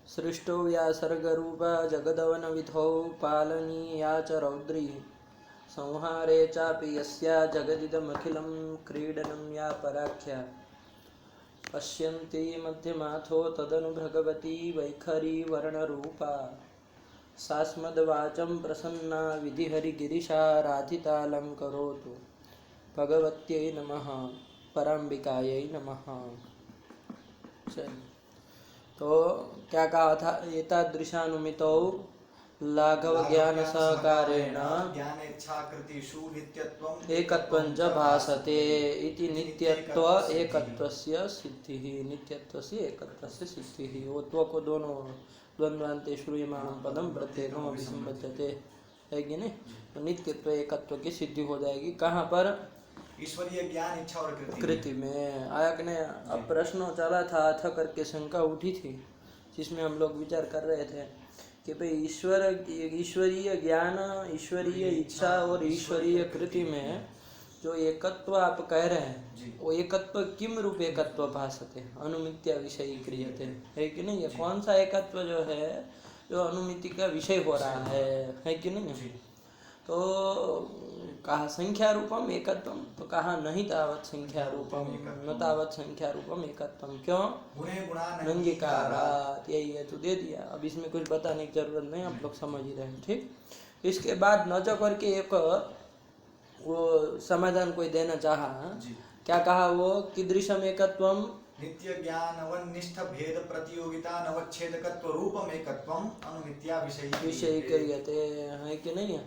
सृष्टो व्यासर्गरूपा जगदवनविधौ पालनीया च रौद्री संहारे चापि यस्या जगदिदमखिलं क्रीडनं या पराख्या पश्यन्ति मध्यमाथो तदनु भगवती वैखरी वर्णरूपा सास्मद्वाचं प्रसन्ना विधिहरिगिरिशा राधितालङ्करोतु भगवत्यै नमः पराम्बिकायै नमः। तो क्या कहा था? एतादृशानुमितौ लाघव ज्ञान सहकारेण ज्ञानेच्छाकृतिषु नित्यत्वम् एकत्वं च भासते इति नित्यत्व एकत्वस्य सिद्धिः। नित्यत्वस्य एकत्वस्य सिद्धिः। वो त्व को दोनों द्वन्द्वान्ते श्रूयमाणं पदं प्रत्येकम् अभिसंबध्यते है कि नहीं? तो नित्यत्व एकत्व की सिद्धि हो जाएगी। कहाँ पर? ईश्वरीय ज्ञान इच्छा और कृति में। आयक ने अब प्रश्न चला था अथ करके शंका उठी थी, जिसमें हम लोग विचार कर रहे थे कि भाई ईश्वरीय ज्ञान, ईश्वरीय इच्छा और ईश्वरीय कृति में जो एकत्व आप कह रहे हैं, वो एकत्व किम रूप एकत्व भासते अनुमित्या विषय क्रियते है कि नहीं? ये कौन सा एकत्व जो है जो अनुमिति का विषय हो रहा है कि नहीं? तो कहा संख्या रूपम एकत्वम, तो कहा नहीं तावत संख्या रूपम न तावत संख्या रूपम एकत्वम। क्यों? नंगीकारात, यही है तो दे दिया। अब इसमें कुछ बताने की जरूरत नहीं, आप लोग समझ ही रहे हैं। ठीक, इसके बाद न जो करके एक वो समाधान कोई देना चाहा। क्या कहा वो? कीदृशम एकत्वम? नित्य ज्ञानवन्निष्ठ भेद प्रतियोगिता नवच्छेदकत्व रूपम एकत्वम अनुमित्या विषय क्रियते है कि नहीं है?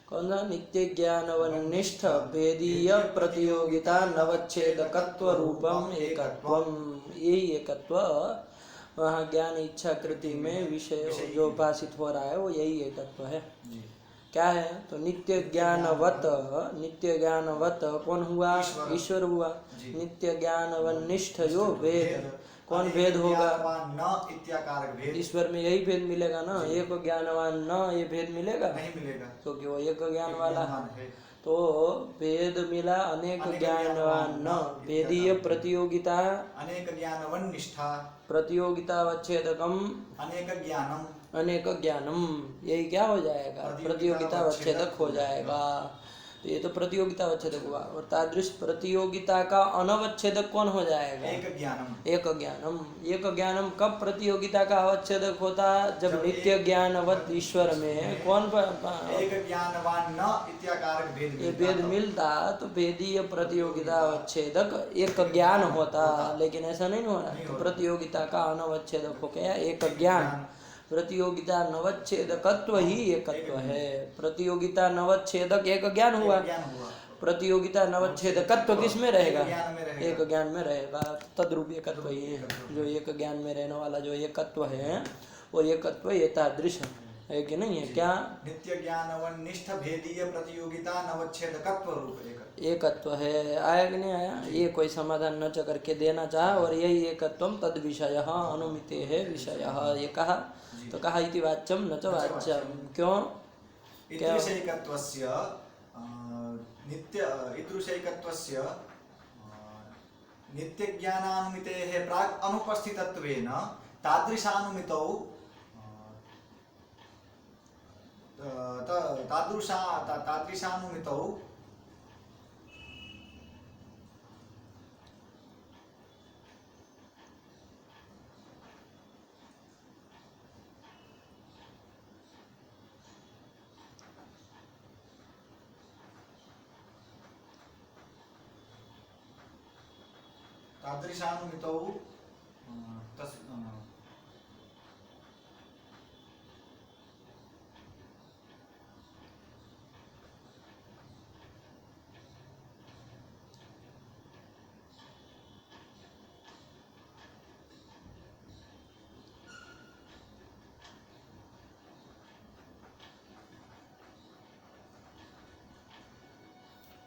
कौन सा? नित्य ज्ञानवन्निष्ठ भेदीय प्रतियोगिता नवच्छेदकत्व रूपम एकत्वम। यही एकत्व वहाँ ज्ञान इच्छा कृति में विषय जो भाषित हो रहा है वो यही एकत्व है। क्या है? तो नित्य ज्ञानवत, नित्य ज्ञानवत कौन हुआ? ईश्वर हुआ। नित्य ज्ञानवन्निष्ठ जो भेद, कौन भेद होगा? ईश्वर में यही भेद मिलेगा ना, एक ज्ञानवान न, ये भेद मिलेगा? नहीं मिलेगा, क्योंकि वो एक ज्ञान वाला है। तो भेद मिला अनेक ज्ञानवान न, भेदीय प्रतियोगिता अनेक ज्ञानवन निष्ठा प्रतियोगिता वच्छेदकम अनेक ज्ञानम, यही क्या हो जाएगा? प्रतियोगिता वच्छेदक हो जाएगा। तो ये तो प्रतियोगिता वच्छेदक हुआ। और तादृश प्रतियोगिता का अनवच्छेदक कौन हो जाएगा? एक ज्ञानम। एक ज्ञानम कब प्रतियोगिता का अवच्छेदक होता? जब नित्य ज्ञानवत ईश्वर में कौन एक ज्ञानवान न इत्याकारक भेद मिलता, तो भेदीय प्रतियोगिता अवच्छेदक एक ज्ञान होता। लेकिन ऐसा नहीं हो रहा। तो प्रतियोगिता का अनवच्छेदक हो गया एक ज्ञान। प्रतियोगिता नवच्छेदकत्व ही एकत्व है। प्रतियोगिता नवच्छेदक एक ज्ञान हुआ। प्रतियोगिता नवच्छेदकत्व किस में रहेगा? एक ज्ञान में रहेगा। तद्रूप एकत्व ही है। जो एक ज्ञान में रहने वाला जो एकत्व है वो एकत्व एतादृश है कि नहीं है? क्या? नित्य ज्ञानवन्निष्ठ भेदीय प्रतियोगिता नवच्छेदकत्व रूप एकत्व है। आया कि नहीं आया? ये कोई समाधान न करके देना चाहा। और यही एकत्वम तद विषय अनुमिते है विषय, ये कहा। तो कहा इति वाच्यम न च वाच्यम। क्यों? इदृशैकत्वस्य इदृशैकत्वस्य नित्य ज्ञानानुमितेः प्राक् अनुपस्थितत्वेन तादृशानुमितौ तादृशानुमितौ तादृशानुमितौ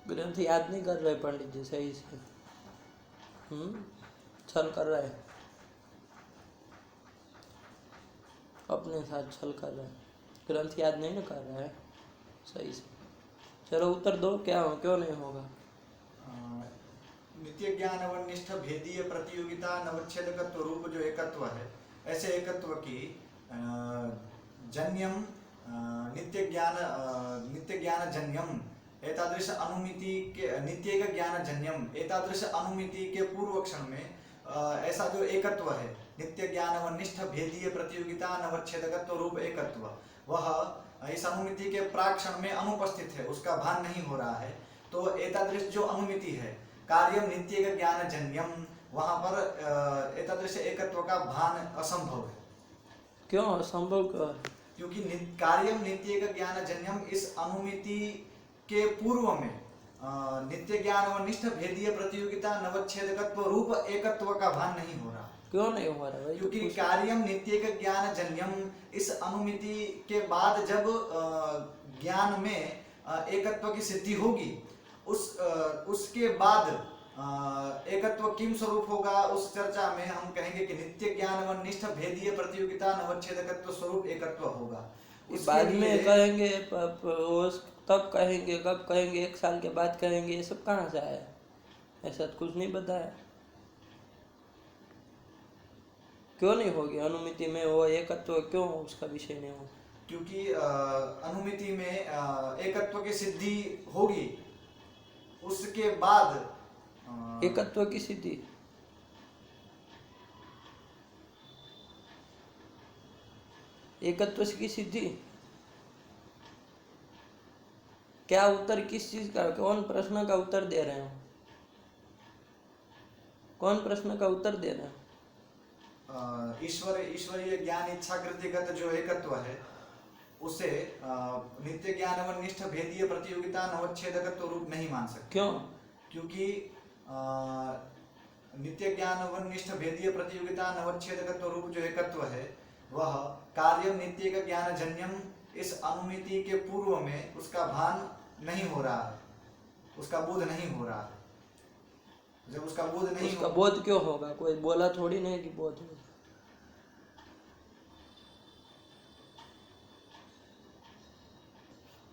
ग्रंथ याद नहीं कर रहे पंडित जी सही से। छल कर रहे हैं, अपने साथ छल कर रहे हैं। ग्रंथ याद नहीं ना कर रहा है सही से। चलो उत्तर दो, क्या हो क्यों नहीं होगा? नित्य ज्ञानवन्निष्ठ भेदीय प्रतियोगिता नवच्छेदकत्व रूप जो एकत्व है ऐसे एकत्व की जन्यम नित्य ज्ञान जन्यम एतादृश अनुमिति के नित्येक ज्ञान जन्यम एतादृश अनुमिति के पूर्व क्षण में ऐसा जो एकत्व है नित्य ज्ञान व निष्ठ भेदीय प्रतियोगिता नवच्छेदकत्व रूप एकत्व वह इस अनुमिति के प्राक क्षण में अनुपस्थित है, उसका भान नहीं हो रहा है। तो एतादृश जो अनुमिति है कार्यम नित्येक ज्ञान जन्यम वहां पर एतादृश एकत्व का भान असंभव है। क्यों असंभव क्यों है? क्योंकि कार्यम नित्येक ज्ञान जन्यम इस अनुमिति के पूर्व में नित्य ज्ञान व निष्ठ भेदीय प्रतियोगिता नवच्छेदकत्व रूप एकत्व का भान नहीं हो रहा। क्यों नहीं हो रहा भाई? क्योंकि कार्यम नित्येक ज्ञान जन्यम इस अनुमिति के बाद जब ज्ञान में एकत्व की सिद्धि होगी उसके बाद एकत्व किम स्वरूप होगा, उस चर्चा में हम कहेंगे कि नित्य ज्ञान व निष्ठ भेदीय प्रतियोगिता नवच्छेदकत्व स्वरूप एकत्व होगा। बाद में कहेंगे तब कहेंगे, कब कहेंगे, 1 साल के बाद कहेंगे, ये सब कहाँ से आया? ऐसा तो कुछ नहीं बताया। क्यों नहीं होगी अनुमिति में वो एकत्व, क्यों उसका विषय नहीं हो? क्योंकि अनुमिति में एकत्व की सिद्धि होगी, उसके बाद एकत्व की सिद्धि एकत्व की सिद्धि क्या उत्तर किस चीज का? कौन प्रश्न का उत्तर दे रहे हो? कौन प्रश्न का उत्तर दे रहे हो? ईश्वरीय ज्ञान इच्छा कृतिगत जो एकत्व है उसे नित्य ज्ञान व निष्ठ भेदीय प्रतियोगिता नवच्छेदकत्व रूप नहीं मान सकते। क्यों? क्योंकि नित्य ज्ञान व निष्ठ भेदीय प्रतियोगिता नवच्छेदकत्व रूप जो एकत्व है वह कार्य नित्य का ज्ञान जन्यम इस अनुमिति के पूर्व में उसका भान नहीं हो रहा है, उसका बोध नहीं हो रहा है। जब उसका बोध नहीं उसका बोध क्यों होगा? कोई बोला थोड़ी नहीं कि बोध होगा।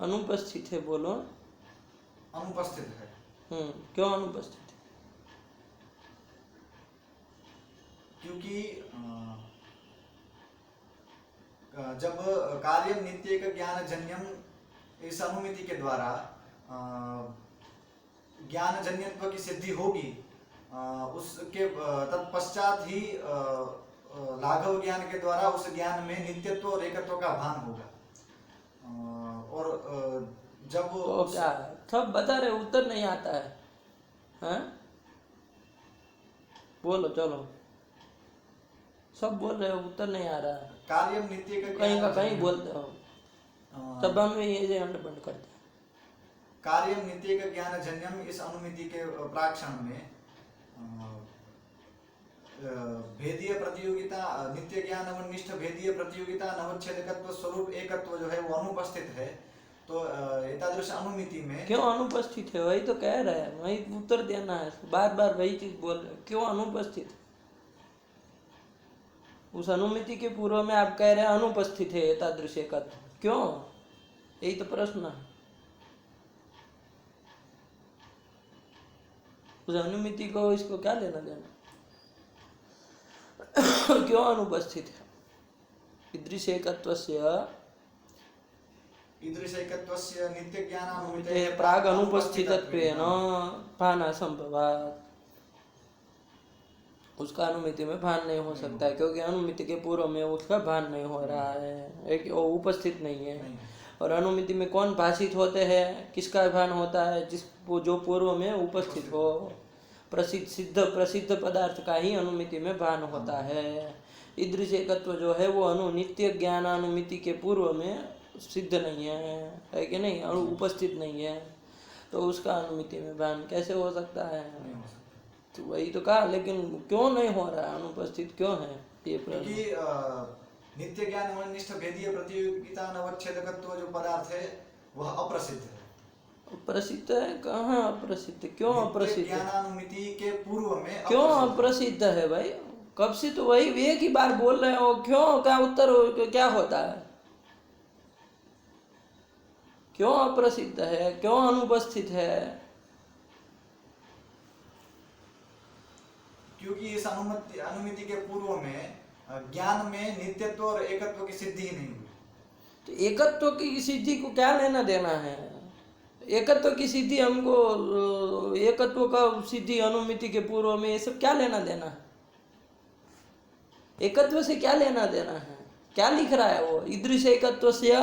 अनुपस्थित है, बोलो। अनुपस्थित है। क्यों अनुपस्थित है? क्योंकि जब कार्य नित्य का ज्ञान जन्यम इस अनुमिति के द्वारा ज्ञान जन्यत्व की सिद्धि होगी, उसके तत्पश्चात ही लाघव ज्ञान के द्वारा उस ज्ञान में नित्यत्व और एकत्व का भान होगा। और जब तो क्या सब बता रहे, उत्तर नहीं आता है, हैं? बोलो चलो, सब बोल रहे हो, उत्तर नहीं आ रहा है। कार्य नित्य का कहीं का कहीं बोलते हो, तब हम ये अंडरबंड करते हैं। कार्य नित्य का ज्ञान जन्यम इस अनुमिति के प्राक्षण में भेदीय प्रतियोगिता नित्य ज्ञान व निष्ठ भेदीय प्रतियोगिता नवच्छेदकत्व स्वरूप एकत्व जो है वो अनुपस्थित है। तो एतादृश अनुमिति में क्यों अनुपस्थित है? वही तो कह रहे हैं, वही उत्तर देना है, बार बार वही चीज बोल रहे हैं। क्यों अनुपस्थित? उस अनुमिति के पूर्व में आप कह रहे हैं अनुपस्थित है एतादृश एकत्व, क्यों? यही तो प्रश्न है। उस अनुमिति को इसको क्या लेना देना? क्यों अनुपस्थित है? ईदृश एकत्वस्य नित्य ज्ञानानुमिते प्राग अनुपस्थितत्वेन भान संभवात्। उसका अनुमिति में भान नहीं हो सकता है, क्योंकि अनुमिति के पूर्व में उसका भान नहीं हो रहा है, एक वो उपस्थित नहीं है। और अनुमिति में कौन भाषित होते हैं, किसका भान होता है? जो पूर्व में उपस्थित हो, प्रसिद्ध पदार्थ का ही अनुमिति में भान होता है। ईदृश एकत्व जो है वो नित्य ज्ञानानुमिति के पूर्व में सिद्ध नहीं है कि नहीं? उपस्थित नहीं है, तो उसका अनुमिति में भान कैसे हो सकता है? तो वही तो कहा, लेकिन क्यों नहीं हो रहा है, अनुपस्थित क्यों है? ये क्योंकि नित्य ज्ञान व निष्ठ भेदीय प्रतियोगिता नवच्छेदकत्व जो पदार्थ है वह अप्रसिद्ध है। प्रसिद्ध है? कहाँ अप्रसिद्ध? क्यों अप्रसिद्ध? ज्ञानानुमिति के पूर्व में क्यों अप्रसिद्ध है भाई? कब से तो वही एक ही बार बोल रहे हो, क्यों? क्या उत्तर क्या होता है? क्यों अप्रसिद्ध है? क्यों अनुपस्थित है? क्योंकि इस अनुमिति के पूर्व में ज्ञान में नित्यत्व और एकत्व की सिद्धि ही नहीं हुई। तो एकत्व की सिद्धि को क्या लेना देना है? एकत्व की सिद्धि हमको, एकत्व का सिद्धि अनुमिति के पूर्व में, ये सब क्या लेना देना है? एकत्व से क्या लेना देना है? क्या लिख रहा है वो? ईदृश एकत्व से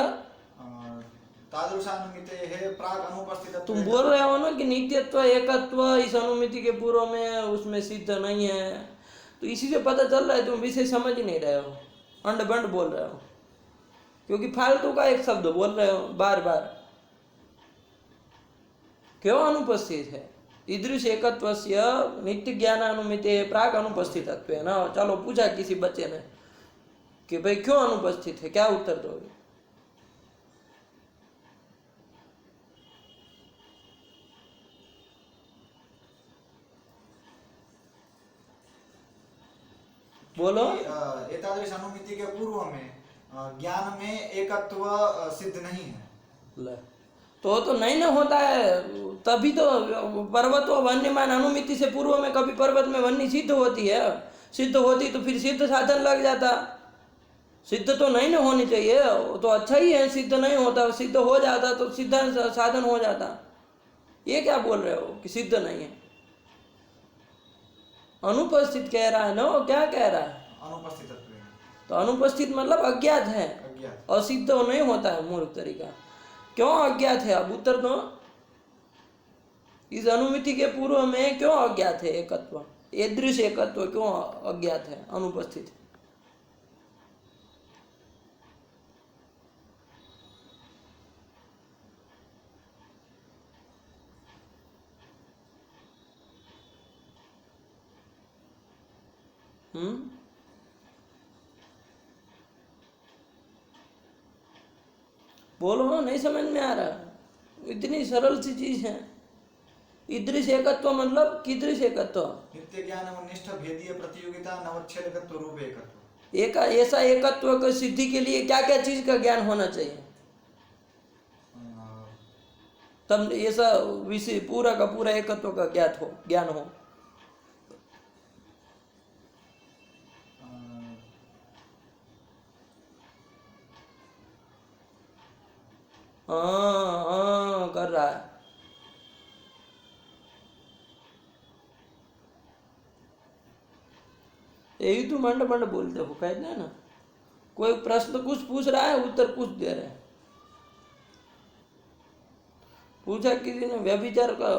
तादृशानुमितेः प्राक् अनुपस्थितत्वे। तुम बोल रहे हो ना कि नित्यत्व एकत्व इस अनुमिति के पूर्व में उसमें सिद्ध नहीं है, तो इसी से पता चल रहा है तुम विषय समझ ही नहीं रहे हो, अंड बंड बोल रहे हो, क्योंकि फालतू का एक शब्द बोल रहे हो बार बार। क्यों अनुपस्थित है? ईदृश एकत्वस्य नित्य ज्ञानानुमिते प्राक अनुपस्थितत्व है ना। चलो पूछा किसी बच्चे ने कि भाई क्यों अनुपस्थित है, क्या उत्तर दोगे? बोलो। एतादृश अनुमिति के पूर्व में ज्ञान में एकत्व सिद्ध नहीं है। तो नहीं ना होता है, तभी तो पर्वत व वन्यमान अनुमिति से पूर्व में कभी पर्वत में वन्य सिद्ध होती है, सिद्ध होती तो फिर सिद्ध साधन लग जाता। सिद्ध तो नहीं ना होनी चाहिए, तो अच्छा ही है। सिद्ध नहीं होता, सिद्ध हो जाता तो सिद्ध साधन हो जाता। ये क्या बोल रहे हो कि सिद्ध नहीं है? अनुपस्थित कह रहा है ना, क्या कह रहा है? अनुपस्थित। तो अनुपस्थित मतलब अज्ञात है, और सिद्ध नहीं होता है मूर्ख तरीका। क्यों अज्ञात है? अब उत्तर दो। इस अनुमिति के पूर्व में क्यों अज्ञात है एकत्व? ईदृश एकत्व क्यों अज्ञात है, अनुपस्थित है? बोलो, नहीं समझ में आ रहा? इतनी सरल सी चीज है। ईदृश एकत्व मतलब कीदृश एकत्व? नित्य ज्ञान और निष्ठ भेदीय प्रतियोगिता नवच्छेदकत्व रूप एकत्व। एक ऐसा एकत्व की सिद्धि के लिए क्या क्या चीज का ज्ञान होना चाहिए? तब ऐसा विषय पूरा का पूरा एकत्व का ज्ञान हो। हाँ कर रहा है। यही तो मंड मंड बोलते हो, कहते हैं ना, कोई प्रश्न कुछ पूछ रहा है, उत्तर कुछ दे रहे हैं। पूछा किसी ने व्यभिचार का,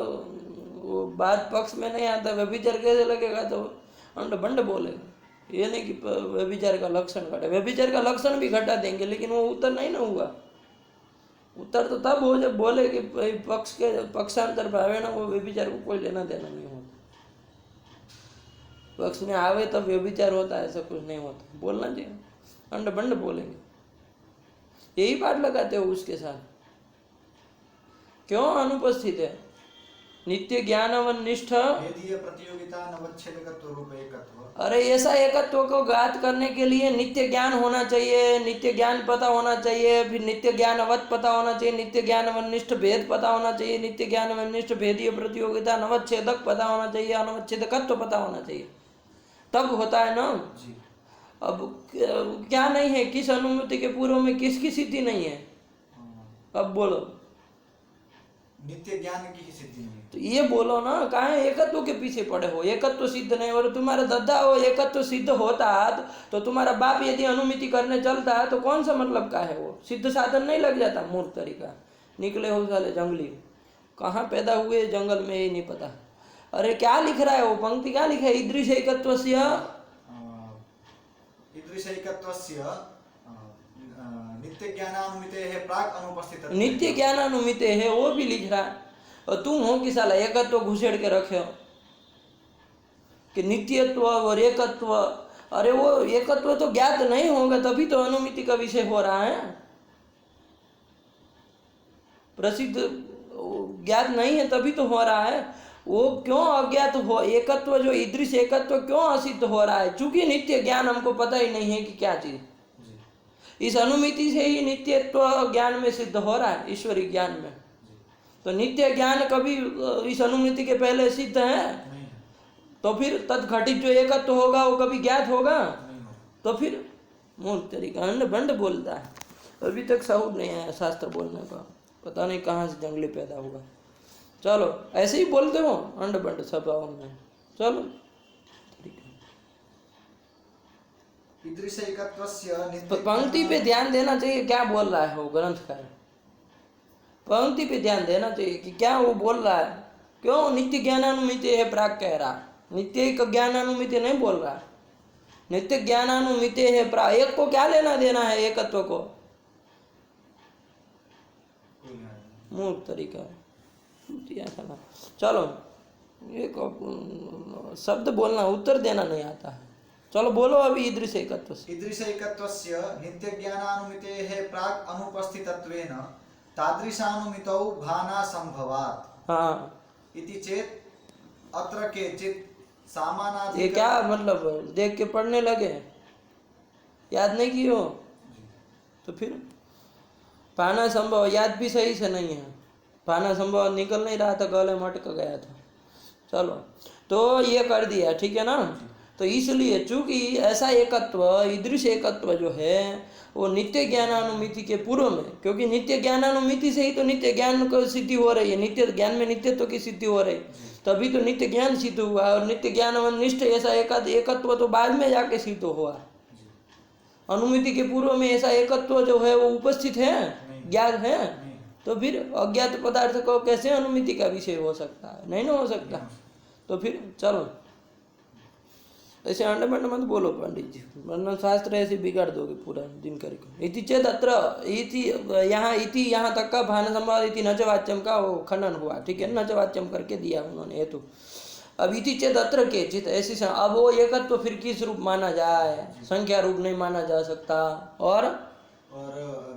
वो बात पक्ष में नहीं आता, व्यभिचार कैसे लगेगा, तो अंड बंड बोलेगा। ये नहीं कि व्यभिचार का लक्षण घटा, व्यभिचार का लक्षण भी घटा देंगे, लेकिन वो उत्तर नहीं ना हुआ। उत्तर तो तब हो जब बोले कि पक्ष के पक्षांतर भावे ना, वो व्यभिचार को कोई लेना देना नहीं होता। पक्ष में आवे तब व्यभिचार होता है, ऐसा कुछ नहीं होता। बोलना चाहिए, अंड बंड बोलेंगे। यही पाठ लगाते हो उसके साथ। क्यों अनुपस्थित है? नित्य ज्ञानवन निष्ठ भेदीय प्रतियोगिता नवच्छेदकत्व रूप एकत्व। अरे ऐसा एकत्व को घात करने के लिए नित्य ज्ञान होना चाहिए, नित्य ज्ञान पता होना चाहिए, फिर नित्य ज्ञानवत पता होना चाहिए, नित्य ज्ञानवनिष्ठ भेद पता होना चाहिए, नित्य ज्ञानवनिष्ठ भेदीय प्रतियोगिता नवच्छेदक पता होना चाहिए, अनवच्छेदकत्व पता होना चाहिए, तब होता है ना जी। अब क्या नहीं है? किस अनुमति के पूर्व में किसकी सिद्धि नहीं है? अब बोलो। नित्य ज्ञान की ही सिद्धि नहीं। तो ये बोलो ना, कहाँ एकत्व के पीछे पड़े हो? एकत्व सिद्ध नहीं, और तुम्हारा दद्दा हो एकत्व सिद्ध होता तो तुम्हारा बाप यदि अनुमिति करने चलता है तो कौन सा मतलब का है? वो सिद्ध साधन नहीं लग जाता? मूर्ख तरीका निकले हो साले जंगली, कहाँ पैदा हुए जंगल में ये नहीं पता। अरे क्या लिख रहा है वो पंक्ति? क्या लिखा है? ईदृश एकत्वस्य ईदृश एकत्वस्य नित्य ज्ञानानुमिते है प्राक अनुपस्थित। नित्य ज्ञानानुमिते है वो भी लिख रहा है, और तुम हो कि साला एकत्व घुसेड़ के रखे हो कि नित्यत्व और एकत्व। अरे वो एकत्व तो ज्ञात नहीं होगा, तभी तो अनुमिति का विषय हो रहा है। प्रसिद्ध ज्ञात नहीं है तभी तो हो रहा है। वो क्यों अज्ञात हो? एकत्व जो ईदृश एकत्व क्यों असिद्ध हो रहा है? चूंकि नित्य ज्ञान हमको पता ही नहीं है कि क्या चीज। इस अनुमिति से ही नित्यत्व ज्ञान में सिद्ध हो रहा है, ईश्वरी ज्ञान में। तो नित्य ज्ञान कभी इस अनुमिति के पहले सिद्ध है? तो फिर तत्घटित जो एकत्व होगा वो कभी ज्ञात होगा? तो फिर मूर्ख तरीका अंड बंड बोलता है। अभी तक साहूब नहीं आया शास्त्र बोलने का, पता नहीं कहाँ से जंगली पैदा हुआ। चलो ऐसे ही बोलते हो अंड बंड स्वभाव में। चलो ठीक है। ईदृशैकत्वस्य नित्य पंक्ति पे ध्यान देना चाहिए, क्या बोल रहा है वो ग्रंथकार। पंक्ति पे ध्यान देना चाहिए कि क्या वो बोल रहा है। क्यों नित्य ज्ञानानुमिति है प्राग कह रहा, नित्य ज्ञानानुमिति नहीं बोल रहा। नित्य ज्ञानानुमिति है प्राग, एक को क्या लेना देना है एकत्व को। मूर्ख तरीका है। चलो एक शब्द बोलना उत्तर देना नहीं आता है। चलो बोलो अभी ईदृश एकत्व से। ईदृशैकत्वस्य नित्यज्ञानानुमितेः प्राक् अनुपस्थितत्वेन तादृशानुमितौ भाना संभवात्। हाँ इति चेत् अत्र केचित् सामानाधिक। ये क्या मतलब, देख के पढ़ने लगे, याद नहीं किए हो तो फिर पाना संभव याद भी सही से नहीं है। पाना संभव निकल नहीं रहा था, गले मटक गया था। चलो तो ये कर दिया, ठीक है ना। तो इसलिए चूंकि ऐसा एकत्व ईदृश एकत्व जो है वो नित्य ज्ञानानुमिति के पूर्व में, क्योंकि नित्य ज्ञानानुमिति से ही तो नित्य ज्ञान को सिद्धि हो रही है, नित्य ज्ञान में नित्यत्व की सिद्धि हो रही, तभी तो नित्य ज्ञान सिद्ध हुआ। और नित्य ज्ञान निष्ठ ऐसा एकत्व तो बाद में जाके सिद्ध हुआ। अनुमिति के पूर्व में ऐसा एकत्व जो है वो उपस्थित है, ज्ञान है, तो फिर अज्ञात पदार्थ को कैसे अनुमिति का विषय हो सकता है, नहीं ना हो सकता। तो फिर चलो ऐसे अंड बंड मत बोलो पंडित जी, वरना शास्त्र ऐसे बिगाड़ दोगे पूरा दिन करके। इति चेत अत्र इति यहाँ तक का भान संवाद इति नच वाच्यम का वो खंडन हुआ, ठीक है, नच वाच्यम करके दिया उन्होंने हेतु। अब इति चेत अत्र के चित ऐसी अब वो एकत्व तो फिर किस रूप माना जाए, संख्या रूप नहीं माना जा सकता। और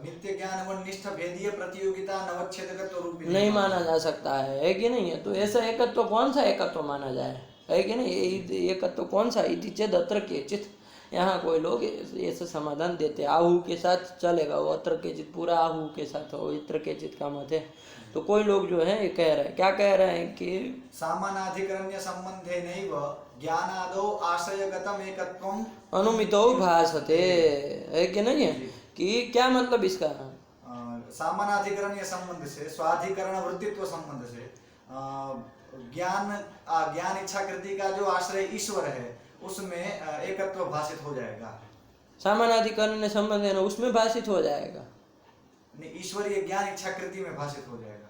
नित्य ज्ञान व निष्ठ भेदीय प्रतियोगिता नवच्छेदकत्व रूप नहीं माना जा सकता है कि नहीं है। तो ऐसा एकत्व कौन सा एकत्व माना जाए, है कि नहीं। एकत्व कौन सा, इति चेद अत्र केचित। यहाँ कोई लोग ऐसा समाधान देते आहू के साथ चलेगा, वो अत्र केचित पूरा आहू के साथ हो, इत्र केचित का मत है। तो कोई लोग जो है ये कह रहे हैं, क्या कह रहे हैं कि सामानाधिकरण्य संबंधेनैव ज्ञानादौ आश्रयगतम एकत्वम अनुमितो भासते, है कि नहीं है। कि क्या मतलब इसका, सामानाधिकरण्य संबंध से, स्वाधिकरण वृत्तित्व संबंध से ज्ञान इच्छाकृति का जो आश्रय ईश्वर है उसमें एकत्व भाषित हो जाएगा। सामानाधिकरण संबंध है ना, उसमें भाषित हो जाएगा, ईश्वरीय ज्ञान इच्छाकृति में भाषित हो जाएगा।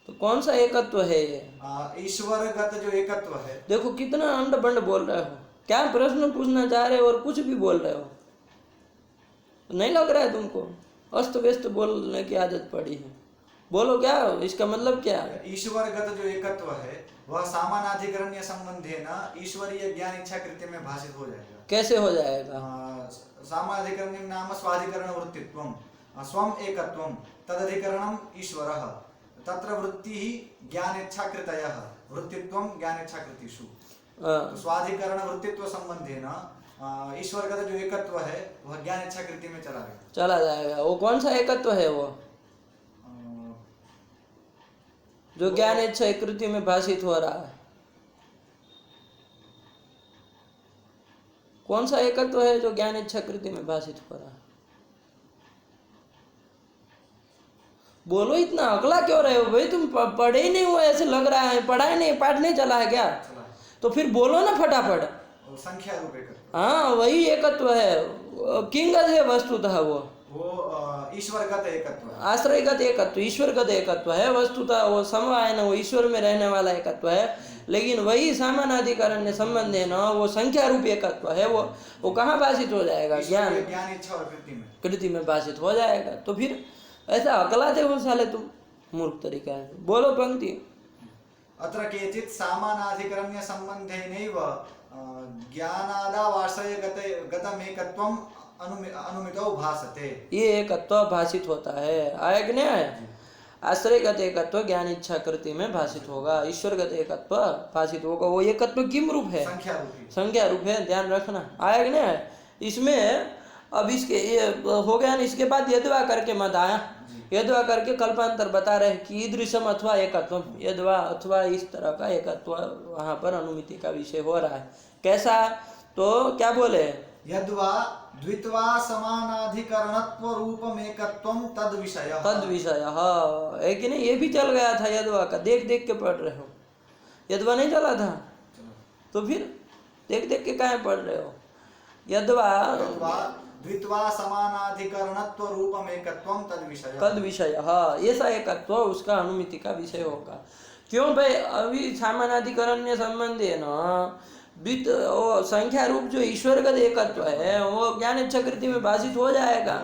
तो कौन सा एकत्व है ये, ईश्वरगत जो एकत्व है। देखो कितना अंड बंड बोल रहे हो, क्या प्रश्न पूछना चाह रहे हो और कुछ भी बोल रहे हो। नहीं लग रहा है तुमको, अस्त व्यस्त बोलने की आदत पड़ी है। बोलो क्या इसका मतलब क्या है। ईश्वरगत जो एकत्व है वह सामानाधिकरण्य संबंधेन ईश्वरीय ज्ञान इच्छाकृति में भाषित हो जाएगा। कैसे हो जाएगा। सामानाधिकरण्यं नाम स्वाधिकरण वृत्तित्वम स्वम एकत्वम तदधिकरणम ईश्वरः तत्र वृत्तिः ज्ञान इच्छाकृतयः वृत्तित्वम ज्ञान इच्छाकृतिषु। स्वाधिकरण वृत्तित्व संबंधेन ईश्वरगत जो एकत्व है वह ज्ञान इच्छाकृति में चला जाएगा। वो कौन सा एकत्व है, वो जो ज्ञान इच्छा कृति में भाषित हो रहा है। कौन सा एकत्व है जो ज्ञान इच्छा कृति में भाषित हो रहा है। बोलो, इतना अगला क्यों रहे हो भाई, तुम पढ़े ही नहीं हुए ऐसे लग रहा है, पढ़ा ही नहीं, पाठ नहीं चला है क्या। तो फिर बोलो ना फटाफट। संख्या रूप एकत्व, हाँ वही एकत्व है, किंगत है वस्तुतः वो ईश्वरगत एकत्व, आश्रयगत एकत्व, ईश्वरगत एकत्व है वस्तुतः। वो समवाय न, वो ईश्वर में रहने वाला एकत्व है। लेकिन वही सामानाधिकरण्य संबंध है ना, वो संख्या रूप एकत्व है। वो कहाँ भाषित हो जाएगा, ज्ञान इच्छा और कृति में भाषित हो जाएगा। तो फिर ऐसा अकलाते हो साले तुम, मूर्ख तरीका है। बोलो पंक्ति। अत्र केचित् सामानाधिकरण्य संबंधेनैव ज्ञानादावाश्रयगतमेकत्वम् अनुमितो भासते। ये एकत्व भाषित होता है, आया कि नहीं आया। आश्रयगत एकत्व ज्ञान इच्छा कृति में भाषित होगा, ईश्वरगत एकत्व भाषित होगा। वो एकत्व किम रूप है, संख्या रूप है, ध्यान रखना। आया कि नहीं आया। इसमें अब इसके ये हो गया ना, इसके बाद यद्वा करके मत आया। यद्वा करके कल्पांतर बता रहे कि ईदृशम अथवा एकत्व, यद्वा अथवा इस तरह का एकत्व वहाँ पर अनुमिति का विषय हो रहा है। कैसा, तो क्या बोले, यद्वा द्वित्वा समानाधिकरणत्व रूपमेकत्वं तद विषयः। तद विषय है कि नहीं, ये भी चल गया था यद्वा का, देख देख के पढ़ रहे हो। यद्वा नहीं चला था तो फिर देख देख के काहे पढ़ रहे हो। यद्वा द्वित्वा समानाधिकरणत्व रूपमेकत्वं तद विषयः। तद विषय ऐसा एकत्व उसका अनुमिति का विषय होगा। क्यों भाई, अभी सामानाधिकरण्य संबंधी है ना, द्वित वो संख्या रूप जो ईश्वरगत एकत्व है वो ज्ञान इच्छाकृति में भाषित हो जाएगा।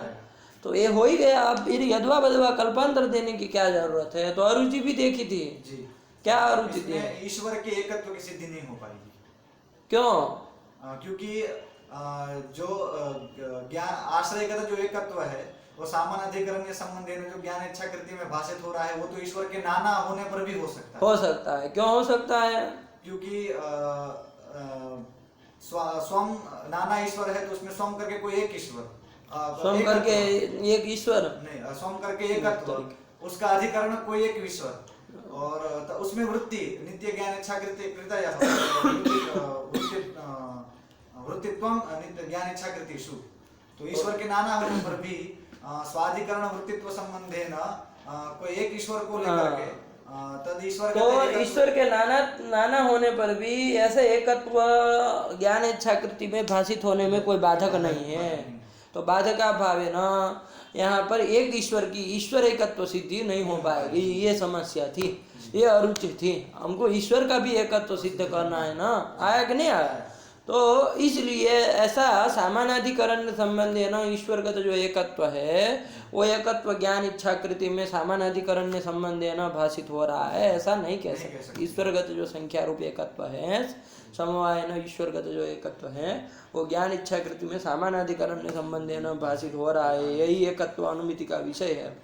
तो ये हो ही गया। अब फिर यद्वा बद्वा कल्पांतर देने की क्या जरूरत है। तो अरुचि भी देखी थी जी। क्या अरुचि थी, ईश्वर के एकत्व की सिद्धि नहीं हो पाएगी। क्यों? क्योंकि जो ज्ञान आश्रयगत जो एकत्व है वो सामानाधिकरण संबंध में जो ज्ञान इच्छाकृति में भाषित हो रहा है वो तो ईश्वर के नाना होने पर भी हो सकता है। हो सकता है। क्यों हो सकता है? क्योंकि स्वम नाना ईश्वर है तो उसमें स्वम करके कोई एक ईश्वर, स्वम करके एक ईश्वर नहीं, स्वम करके एकत्व, उसका अधिकरण कोई एक ईश्वर, और उसमें वृत्ति नित्य ज्ञान इच्छाकृति कृतया वृत्तित्वम नित्य ज्ञान इच्छाकृतिषु। तो ईश्वर के नाना होने पर भी स्वाधिकरण वृत्तित्व संबंधेन कोई एक ईश्वर को लेकर के तद ईश्वर, तो ईश्वर के नाना होने पर भी ऐसे एकत्व ज्ञान इच्छाकृति में भाषित होने में कोई बाधक नहीं है। तो बाधक का भाव है ना, यहाँ पर एक ईश्वर की ईश्वर एकत्व सिद्धि नहीं हो पाएगी। ये समस्या थी, ये अरुचि थी। हमको ईश्वर का भी एकत्व सिद्ध करना है ना, आया कि नहीं आया। तो इसलिए ऐसा सामानाधिकरण संबंधी है ना, ईश्वर का तो जो एकत्व है वो एकत्व ज्ञान इच्छाकृति में सामानाधिकरण संबंधी है ना भाषित हो रहा है, ऐसा नहीं कह सकते। ईश्वरगत जो संख्या रूप एकत्व है, समवाय न ईश्वरगत जो एकत्व है वो ज्ञान इच्छाकृति में सामानाधिकरण संबंधी है ना भाषित हो रहा है, यही एकत्व अनुमिति का विषय है,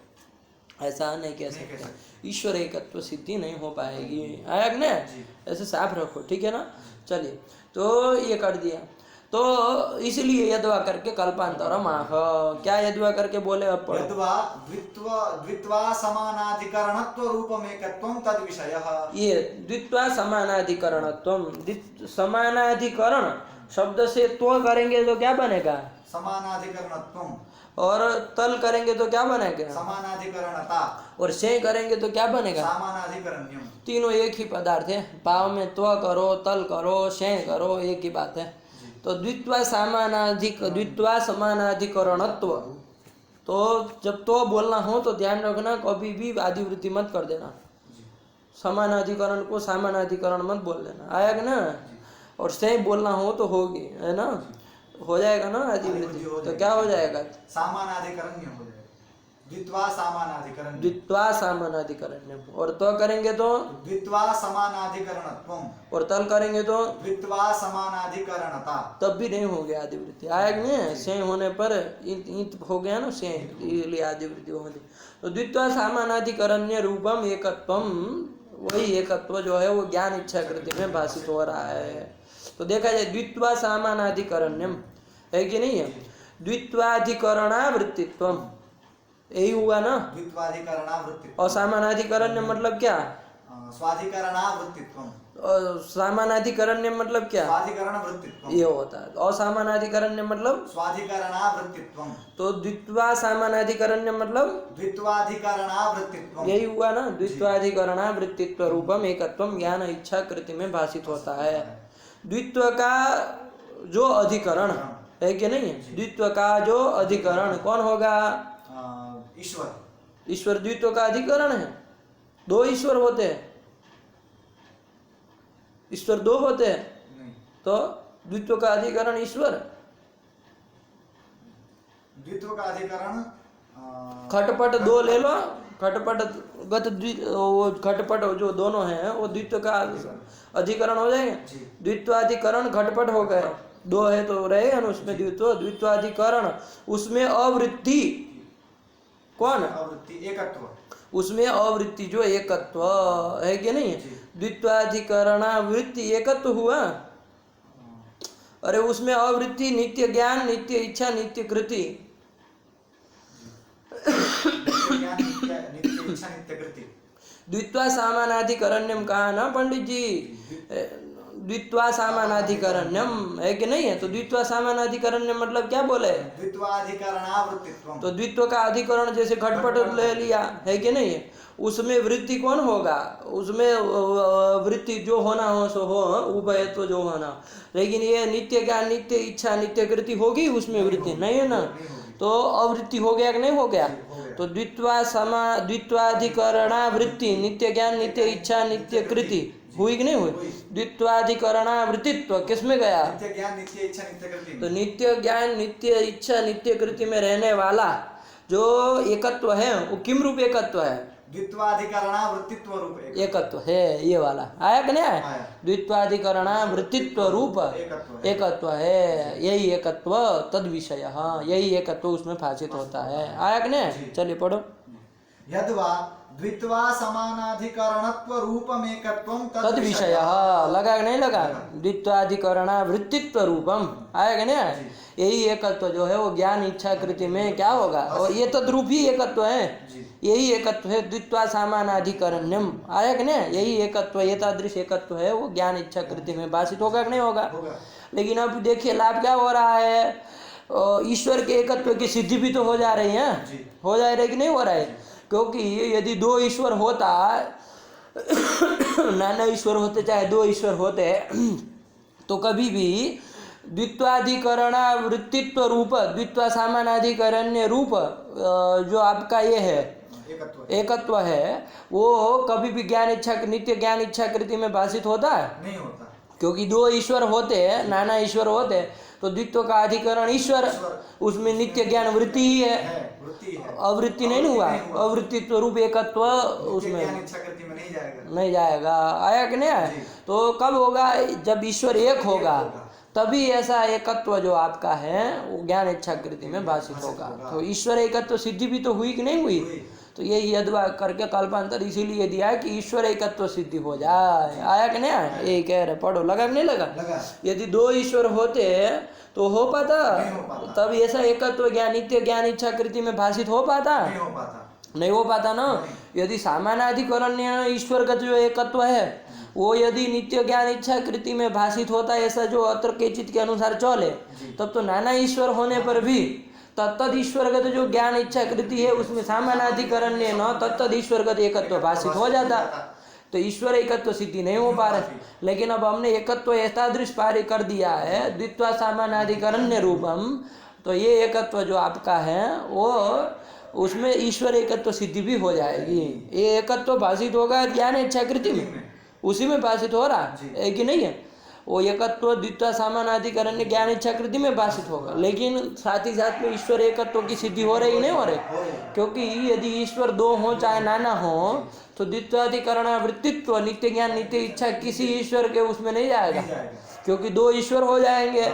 ऐसा नहीं कह सकते। ईश्वर एकत्व सिद्धि नहीं हो पाएगी। आया कि नहीं, ऐसे साफ रखो, ठीक है ना। चलिए, तो ये कर दिया। तो इसलिए यद्वा करके कल्पांतरम आह, क्या यद्वा करके बोले अब पढ़ो। यद्वा द्वित्वा समानाधिकरणत्व रूपमेकत्वं तद विषयः। ये द्वित्वा समानाधिकरणत्वम, समानाधिकरण शब्द से तो करेंगे तो क्या बनेगा? समानाधिकरणत्वम। और तल करेंगे तो क्या बनेगा? समानाधिकरणता। और से करेंगे तो क्या बनेगा? समानाधिकरण्यम। तीनों एक ही पदार्थ है। पाव में त्व करो, तल करो, से करो, एक ही बात है। तो द्वित्वा समानाधिकरणत्व, तो जब तो बोलना हो तो ध्यान रखना, कभी भी आदिवृत्ति मत कर देना। समानाधिकरण को सामानाधिकरण मत बोल देना, आया कि ना। और से बोलना हो तो होगी, है ना, हो जाएगा ना आदिवृत्ति। तो क्या हो जाएगा? सामानाधिकरण्य हो जाएगा। द्वित्वा सामानाधिकरण्य, द्वित्वा सामानाधिकरण्य। और तो करेंगे तो द्वित्वा समानाधिकरणत्वम, और तल करेंगे तो द्वित्वा समानाधिकरणता। तब भी नहीं हो गया आदिवृत्ति, आया कि नहीं। से होने पर ईंट हो गया ना, से, इसलिए आदिवृत्ति हो गई। तो द्वित्वा सामानाधिकरण्य रूपम एकत्वम, वही एकत्व जो है वो ज्ञान इच्छाकृति में भाषित हो रहा है। तो देखा जाए द्वित्वा सामानाधिकरण्यम है कि नहीं है। द्वित्वाधिकरणावृत्तित्वम, यही हुआ ना। द्वित्वाधिकरणावृत्तित्वम। और सामानाधिकरण्य मतलब क्या? स्वाधिकरणावृत्तित्वम। और सामानाधिकरण्य मतलब क्या? स्वाधिकरण वृत्तित्वम, ये होता है। और सामानाधिकरण्य मतलब स्वाधिकरणावृत्तित्वम। तो द्वित्वा सामानाधिकरण्य मतलब द्वित्वाधिकरणावृत्तित्वम, यही हुआ ना। द्वित्वाधिकरणावृत्तित्व रूपम एकत्वम ज्ञान इच्छाकृति में भाषित होता है। द्वित्व का जो अधिकरण है कि नहीं, द्वित्व का जो अधिकरण कौन होगा? ईश्वर। ईश्वर द्वित्व का अधिकरण है। दो ईश्वर होते हैं, ईश्वर दो होते हैं, तो द्वित्व का अधिकरण ईश्वर। द्वित्व का अधिकरण खटपट दो ले लो, खटपट गत वो खटपट जो दोनों हैं वो द्वित्व का अधिकरण हो जाएगा। द्वित्वाधिकरण घटपट हो गए, दो है तो रहेगा ना उसमें द्वित्व। द्वित्वाधिकरण उसमें अवृत्ति कौन? अवृत्ति एकत्व, उसमें अवृत्ति जो एकत्व है कि नहीं। द्वित्वाधिकरणावृत्ति एकत्व हुआ। अरे उसमें अवृत्ति नित्य ज्ञान, नित्य इच्छा, नित्य कृति। द्वित्वा सामानाधिकरण्यम कहा ना पंडित जी। द्वित्वा सामानाधिकरण्यम है कि नहीं है? तो द्वित्वा सामानाधिकरण्य मतलब क्या बोले? द्वित्वाधिकरणावृत्तित्वम। तो द्वित्व का अधिकरण जैसे घटपट ले लिया है कि नहीं है? उसमें वृत्ति कौन होगा? उसमें वृत्ति जो होना हो सो हो, उभयत्व जो होना। लेकिन ये नित्य ज्ञान, नित्य इच्छा, नित्य कृति होगी उसमें वृत्ति नहीं है ना? तो अवृत्ति हो गया कि नहीं हो गया? तो द्वित्वाधिकरणा वृत्ति, नित्य ज्ञान, नित्य इच्छा, नित्य कृति हुई कि नहीं हुई? द्वित्वाधिकरणा वृत्तित्व किसमें गया? नित्य ज्ञान, नित्य इच्छा, नित्य कृति। तो नित्य ज्ञान, नित्य इच्छा, नित्य कृति में रहने वाला जो एकत्व है वो किम रूप एकत्व है? द्वित्वाधिकरणा वृत्तित्व रूप एकत्व है। ये वाला आया कि नहीं आया? आया। द्वित्वाधिकरणा वृत्तित्व रूप एकत्व है। यही एकत्व तद विषय, यही एकत्व उसमें भाषित होता है। आया कि नहीं? चलिए पढ़ो। यद्वा द्वित्वा समानाधिकरणत्व रूपमेकत्वं तद विषय लगा कि नहीं लगा? द्वित्वाधिकरणा वृत्तित्व रूपम आया कि नहीं आया? यही एकत्व जो है वो ज्ञान इच्छा कृति में क्या होगा? और ये तद्रूप ही एकत्व है। यही एकत्व है द्वित्वा सामानाधिकरण्यम। आया कि नहीं? यही एकत्व, ये तादृश एकत्व है वो ज्ञान इच्छा कृति में भाषित होगा कि नहीं होगा? लेकिन अब देखिए लाभ क्या हो रहा है? ईश्वर के एकत्व की सिद्धि भी तो हो जा रही है, हो जा रही कि नहीं हो रहा है? क्योंकि यदि दो ईश्वर होता, नाना ईश्वर होते चाहे दो ईश्वर होते, तो कभी भी द्वित्वाधिकरण वृत्तित्व रूप, द्वित्वा सामानाधिकरण्य रूप जो आपका ये है एकत्व है, वो कभी भी ज्ञान इच्छा, नित्य ज्ञान इच्छा कृति में भाषित होता है? नहीं होता। क्योंकि दो ईश्वर होते, नाना ईश्वर होते, तो द्वित्व का अधिकरण ईश्वर, उसमें नित्य ज्ञान वृत्ति ही है, अवृत्ति नहीं हुआ। अवृत्तित्व रूप एकत्व उसमें नहीं जाएगा। आया कि नहीं आया? तो कब होगा? जब ईश्वर एक होगा तभी ऐसा एकत्व जो आपका है वो ज्ञान इच्छा कृति में भाषित होगा। तो ईश्वर एकत्व सिद्धि भी तो हुई कि नहीं हुई? तो यही यद्वा करके कल्पांतर इसीलिए दिया है कि ईश्वर एकत्व सिद्धि हो जाए। आया कि नहीं आया? ये कह रहे, पढ़ो। लगा कि नहीं लगा? यदि दो ईश्वर होते तो हो पाता? तब ऐसा एकत्व ज्ञान, नित्य ज्ञान इच्छा कृति में भाषित हो पाता? नहीं हो पाता ना। यदि सामानाधिकरण्य ईश्वर का जो एकत्व है वो यदि नित्य ज्ञान इच्छा कृति में भाषित होता है, ऐसा जो अत्र केचित के अनुसार चले, तब तो नाना ईश्वर होने पर भी तत्तद ईश्वरगत जो ज्ञान इच्छा कृति है उसमें सामानाधिकरण्य न तत्तद ईश्वरगत एकत्व भाषित हो जाता। तो ईश्वर एकत्व सिद्धि नहीं हो पा रहे। लेकिन अब हमने एकत्व एतादृश पारी कर दिया है द्वित्वा सामानाधिकरण्य रूपम, तो ये एकत्व जो आपका है वो उसमें ईश्वर एकत्व सिद्धि भी हो जाएगी। ये एकत्व भाषित होगा ज्ञान इच्छा कृति में, उसी में भाषित हो रहा है कि नहीं है? वो एकत्व द्वित्वा सामानाधिकरण्य ज्ञान इच्छा कृति में भाषित होगा, लेकिन साथ ही साथ में ईश्वर एकत्व की सिद्धि हो रही नहीं हो रही? क्योंकि यदि ईश्वर दो हो चाहे नाना हो तो द्वित्वाधिकरण वृत्तित्व, नित्य ज्ञान नित्य इच्छा किसी ईश्वर के उसमें नहीं जाएगा, क्योंकि दो ईश्वर हो जाएंगे।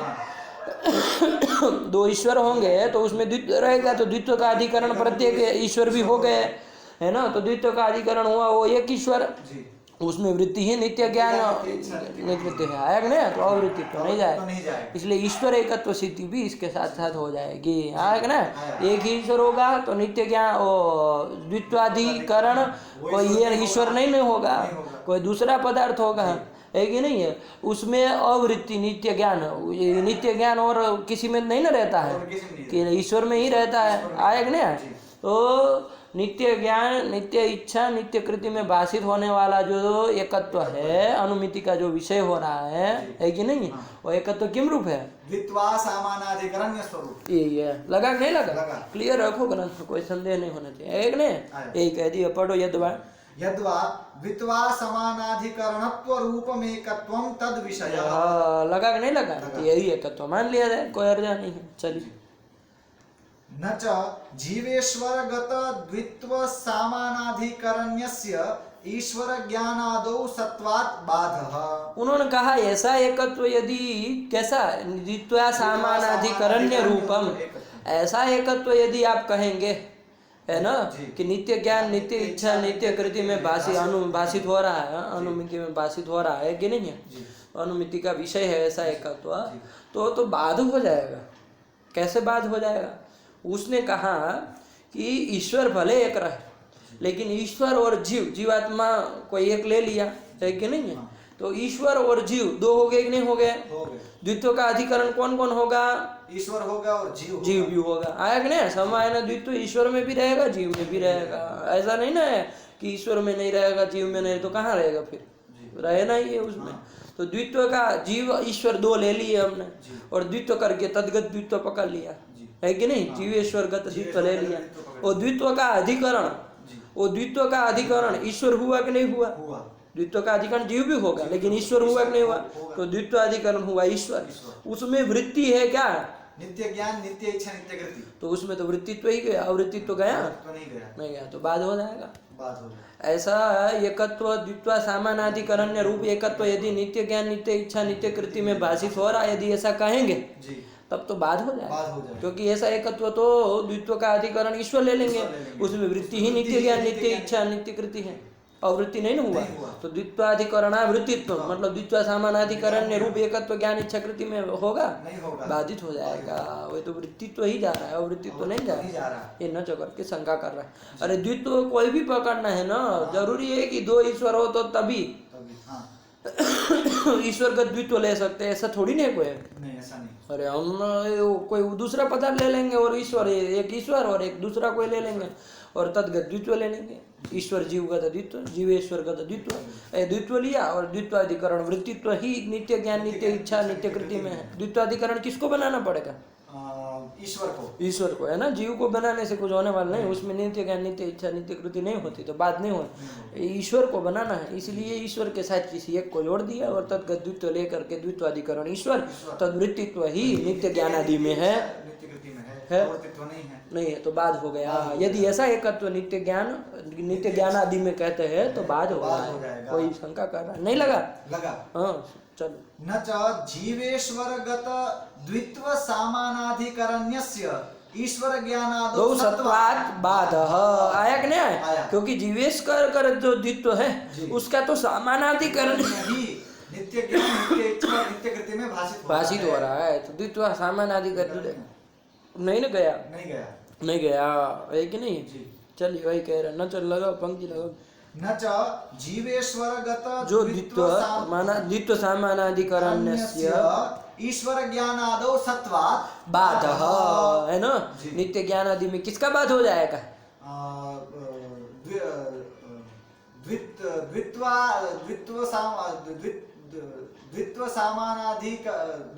दो ईश्वर होंगे तो उसमें द्वित्व रहेगा, तो द्वित्व का अधिकरण प्रत्येक ईश्वर भी हो गए, है ना? तो द्वित्व का अधिकरण हुआ वो एक ईश्वर, उसमें वृत्ति ही नित्य ज्ञान नित्य है। आया कि नहीं? तो अवृत्ति तो नहीं जाएगा। इसलिए ईश्वर एकत्व सिद्धि भी इसके साथ साथ हो जाएगी। आया कि ना? एक ही ईश्वर होगा तो नित्य ज्ञान द्वित्वाधिकरण, कोई ये ईश्वर नहीं होगा, कोई दूसरा पदार्थ होगा, है कि नहीं है? उसमें अवृत्ति नित्य ज्ञान और किसी में नहीं ना रहता है कि ईश्वर में ही रहता है। आया कि नहीं? तो नित्य ज्ञान नित्य इच्छा नित्य कृति में भाषित होने वाला जो एकत्व है, अनुमिति का जो विषय हो रहा है कि नहीं? वो एकत्व किम रूप है? द्वित्वा सामानाधिकरण्य स्वरूप। यही है। लगा नहीं लगा? क्लियर रखो ग्रंथ, कोई संदेह नहीं होना चाहिए। एक नहीं यही कह दिया, पढ़ो। यद्वा द्वित्वा समानाधिकरणत्व रूपमेकत्वं तद विषय। लगा कि नहीं लगा? यही एकत्व मान लिया जाए, कोई अर्जा नहीं है। चलिए। न च जीवेश्वरगत द्वित्व सामानाधिकरण्यस्य ईश्वर ज्ञानादौ सत्वात् बाधः। उन्होंने कहा ऐसा एकत्व यदि कैसा द्वित्वा सामानाधिकरण्य रूपम, ऐसा एकत्व यदि आप कहेंगे, है ना, कि नित्य ज्ञान नित्य इच्छा नित्य कृति में भाषित हो रहा है, अनुमिति में भाषित हो रहा है कि नहीं है? अनुमिति का विषय है ऐसा एकत्व, तो बाध हो जाएगा। कैसे बाध हो जाएगा? उसने कहा कि ईश्वर भले एक रहे, लेकिन ईश्वर और जीवात्मा को एक ले लिया है कि नहीं है? तो ईश्वर और जीव दो हो गए कि नहीं हो गए? हो गए। द्वित्व का अधिकरण कौन कौन होगा? ईश्वर होगा और जीव होगा। जीव भी होगा। आया कि नहीं? समायन द्वित्व ईश्वर में भी रहेगा, जीव में भी रहेगा। ऐसा नहीं ना है कि ईश्वर में नहीं रहेगा, जीव में नहीं, तो कहाँ रहेगा फिर? रहना ही है उसमें। तो द्वित्व का जीव ईश्वर दो ले लिए हमने, और द्वित्व करके तद्गत द्वित्व पकड़ लिया, है कि नहीं? जीवेश्वर गत द्वित्व ले लिया। और द्वित्व का अधिकरण, वो द्वित्व का अधिकरण ईश्वर हुआ कि नहीं हुआ? द्वित्व का अधिकरण जीव भी होगा, लेकिन ईश्वर हुआ कि नहीं हुआ? तो द्वित्व अधिकरण हुआ ईश्वर। उसमें वृत्ति है क्या? नित्य ज्ञान, नित्य इच्छा, नित्य कृति। तो उसमें तो वृत्तित्व ही गया, अवृत्तित्व गया तो नहीं गया, तो बाद हो जाएगा। बात हो जाए। ऐसा एकत्व द्वित्व सामानाधिकरण्य रूप एकत्व यदि नित्य ज्ञान, नित्य इच्छा, नित्य कृति में भाषित हो रहा है, यदि ऐसा कहेंगे जी, तब तो बात हो बात हो जाए, जाए। क्योंकि ऐसा एकत्व तो द्वित्व का अधिकरण ईश्वर ले लेंगे, उसमें वृत्ति ही नित्य ज्ञान, नित्य इच्छा, नित्य कृति है, और वृत्ति नहीं ना हुआ। तो द्वित्वाधिकरण वृत्तित्व मतलब द्वित्व सामानाधिकरण्य रूप एकत्व ज्ञान इच्छा कृति में होगा, नहीं होगा, बाधित हो जाएगा। वो तो वृत्तित्व ही जा रहा है, और वृत्तित्व नहीं जा नहीं जा रहा रहा। ये न चकर के शंका कर रहा है। अरे द्वित्व कोई भी पकड़ना है ना, जरूरी है कि दो ईश्वर हो तो तभी ईश्वर का द्वित्व ले सकते हैं, ऐसा थोड़ी नहीं कोई। नहीं, ऐसा नहीं। अरे हम कोई दूसरा पदार्थ ले लेंगे और ईश्वर, एक ईश्वर और एक दूसरा कोई ले लेंगे और तद्गत द्वित्व ले लेंगे। ईश्वर जीव का द्वित्व, जीवेश्वर का द्वित्व, द्वित्व लिया, और द्वित्वाधिकरण वृत्तित्व ही नित्य ज्ञान, नित्य इच्छा, नित्य कृति में है। द्वित्वाधिकरण किसको बनाना पड़ेगा? ईश्वर को, है ना। जीव को बनाने से कुछ होने वाला नहीं, उसमें नित्य ज्ञान, नित्य इच्छा, नित्य कृति नहीं होती, तो बात नहीं होती। ईश्वर को बनाना है, इसलिए ईश्वर के साथ किसी एक को जोड़ दिया, और तद्गत द्वित्व लेकर के द्वित्वाधिकरण ईश्वर, तद्वृत्तित्व ही नित्य ज्ञान आदि में है, नहीं है तो बाद हो गया। यदि ऐसा एकत्व नित्य ज्ञान आदि में कहते हैं तो बाद हो जाएगा। कोई शंका कर रहा नहीं? लगा? हाँ, चलो। न च जीवेश्वरगत द्वित्व सामानाधिकरण्यस्य ईश्वर ज्ञानादौ सत्वात् बाधः। आया कि नहीं आया? क्योंकि जीवेश्वर कर जो द्वित्व है उसका तो सामानाधिकरण नित्य ज्ञान, नित्य इच्छा, नित्य कृति में भाषित हो रहा है, तो द्वित्व सामानाधिकरण नहीं गया, नहीं गया, है कि नहीं? चलिए वही कह रहे, न चल लगा पंक्ति लगा। न च जीवेश्वरगत जो द्वित्व सामानाधिकरण्यस्य ईश्वर ज्ञानादौ सत्वात् बाधः, है ना। नित्य ज्ञान आदि में किसका बाध हो जाएगा?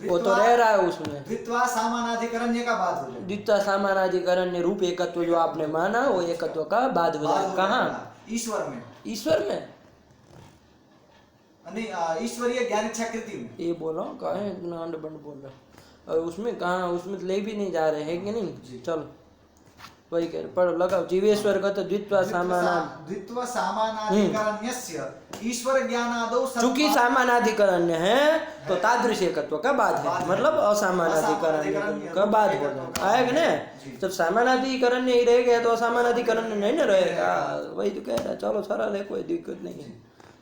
वो तो रह रहा है उसमें, द्वित्वा सामानाधिकरण्य का बात हो जाए। द्वित्व सामानाधिकरण्य रूप एकत्व जो आपने माना, वो एकत्व का बाध हो जाए। कहाँ? ईश्वर में। ईश्वर में नहीं, ईश्वरीय ज्ञान इच्छा कृति में। ये बोलो कहे इतना अंड बंड बोल रहा, और उसमें कहाँ, उसमें ले भी नहीं जा रहे हैं कि नहीं? चलो वही कह रहे, पढ़ो, लगाओ। जीवेश्वर गत द्वित्व सामानाधिकरण्यस्य ईश्वर ज्ञानादौ, चूंकि सामानाधिकरण्य है तो तादृश एकत्व का बाध है, मतलब असामानाधिकरण्य का बाध हो जाएगा। आएगा ना? जब सामानाधिकरण्य ही रह गया तो असामानाधिकरण्य नहीं ना रहेगा। वही तो कह रहा, चलो सरल है, कोई दिक्कत नहीं है।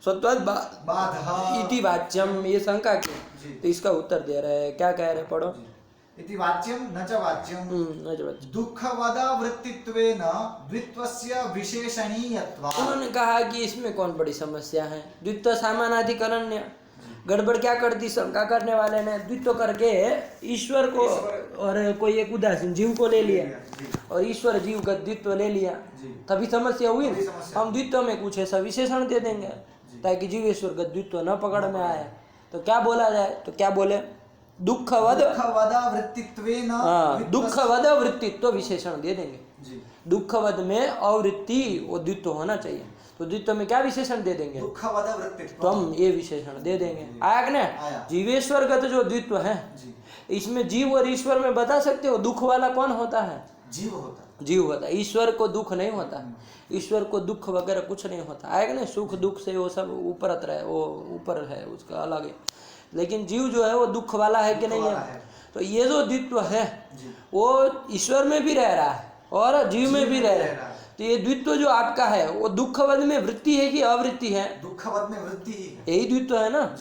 सत्वात् इति वाच्यम, ये शंका की, तो इसका उत्तर दे रहे हैं। क्या कह रहे, पढ़ो। इति वाच्यम न च वाच्यम दुःखवदावृत्तित्वेन द्वित्वस्य विशेषणीयत्वात्। उन्होंने कहा कि इसमें कौन बड़ी समस्या है? द्वित्व सामानाधिकरण्य, गड़बड़ क्या कर दी शंका करने वाले ने? द्वित्व करके ईश्वर को और कोई एक उदासीन जीव को ले लिया, और ईश्वर जीव का द्वित्व ले लिया, तभी समस्या हुई। हम द्वित्व में कुछ ऐसा विशेषण दे देंगे ताकि जीवेश्वर का द्वित्व न पकड़ में आए। तो क्या बोला जाए? तो क्या बोले? दुःखवद वृत्तित्व विशेषण दे देंगे। दुःखवद में अवृत्ति वो द्वित्व होना चाहिए, तो द्वित्व में क्या विशेषण दे देंगे? तो हम ये विशेषण दे देंगे। आया कि नहीं? जीवेश्वर का जो द्वित्व है, इसमें जीव और ईश्वर में बता सकते हो दुख वाला कौन होता है? जीव होता है। ईश्वर को दुख नहीं होता, ईश्वर को दुख वगैरह कुछ नहीं होता। आएगा ना? सुख दुख से वो सब ऊपर है, वो ऊपर है, उसका अलग है। लेकिन जीव जो है वो दुख वाला है कि नहीं है? तो ये जो द्वित्व है वो ईश्वर में भी रह रहा है और जीव में भी रह रहा है। तो ये द्वित्व जो आपका है वो दुःखवद में वृत्ति है कि अवृत्ति है? दुःखवद में वृत्ति ही है। यही द्वित्व है ना?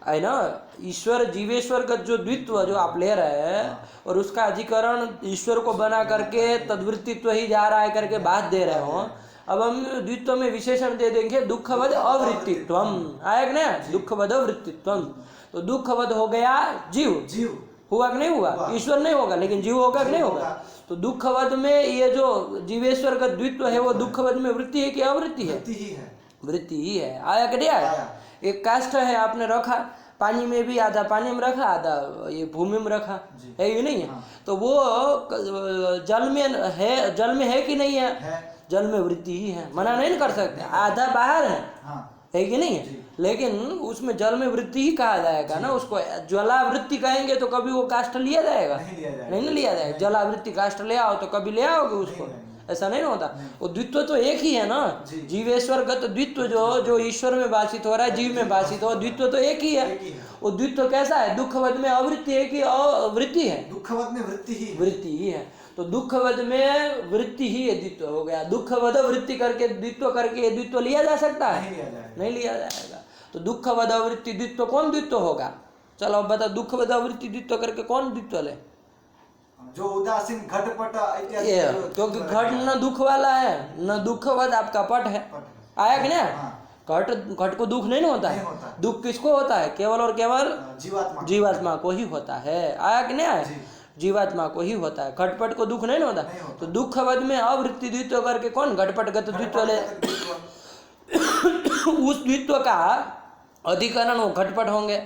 है ना? ईश्वर जीवेश्वर का जो द्वित्व जो आप ले रहे हैं, और उसका अधिकरण ईश्वर को बना करके तद्वृत्तित्व ही जा रहा है करके बात दे रहे हो, अब हम द्वित्व में विशेषण दे देंगे दुखवद अवृत्तित्वम, आया कि नहीं, दुखवद अवृत्तित्वम। तो दुखवद हो गया जीव, जीव हुआ कि नहीं हुआ, ईश्वर नहीं होगा लेकिन जीव होगा कि नहीं होगा। तो दुखवद में ये जो जीवेश्वर का द्वित्व है वो दुखवद में वृत्ति है कि अवृत्ति है, वृत्ति ही है, वृत्ति ही है। आया कि नहीं आया। एक काष्ठ है, आपने रखा पानी में भी, आधा पानी में रखा आधा ये भूमि में रखा, है कि नहीं है। तो वो जल में है कि नहीं है, जल में वृत्ति ही है, मना नहीं कर सकते। आधा बाहर है कि नहीं है, लेकिन उसमें जल में वृत्ति ही कहा जाएगा ना। उसको ज्वालावृत्ति कहेंगे तो कभी वो काष्ठ लिया जाएगा, नहीं लिया जाएगा। जलावृत्ति काष्ठ ले आओ तो कभी ले आओगे उसको, ऐसा नहीं होता। वो द्वित्व तो एक ही है ना, जीवेश्वर गत द्वित्व जो ईश्वर में भाषित हो रहा है, जीव में भाषित हो, द्वित्व तो एक ही है। वो द्वित्व कैसा है, दुखवद में अवृत्ति है कि अवृत्ति है, दुखवद में वृत्ति ही है। तो दुखवद में वृत्ति ही ये द्वित्व हो गया। दुखवद वृत्ति करके द्वित्व करके ये द्वित्व लिया जा सकता है, नहीं लिया जाएगा। तो दुखवद वृत्ति द्वित्व कौन द्वित्व होगा, चलो अब बता। दुखवद वृत्ति द्वित्व करके कौन द्वित्व ले, जो उदासीन घटपट इत्यादि, क्योंकि घट न दुख वाला है न दुखवद आपका पट है, आया कि नहीं। घट को दुख नहीं होता है, दुख किसको होता है, केवल और केवल जीवात्मा को ही होता है, आया कि नहीं आया, जीवात्मा को ही होता है। घटपट को दुख नहीं होता। तो दुखवद में अवृत्ति द्वित्व करके कौन घटपटगत द्वित्व ले, उस द्वित्व का अधिकरण वो घटपट होंगे,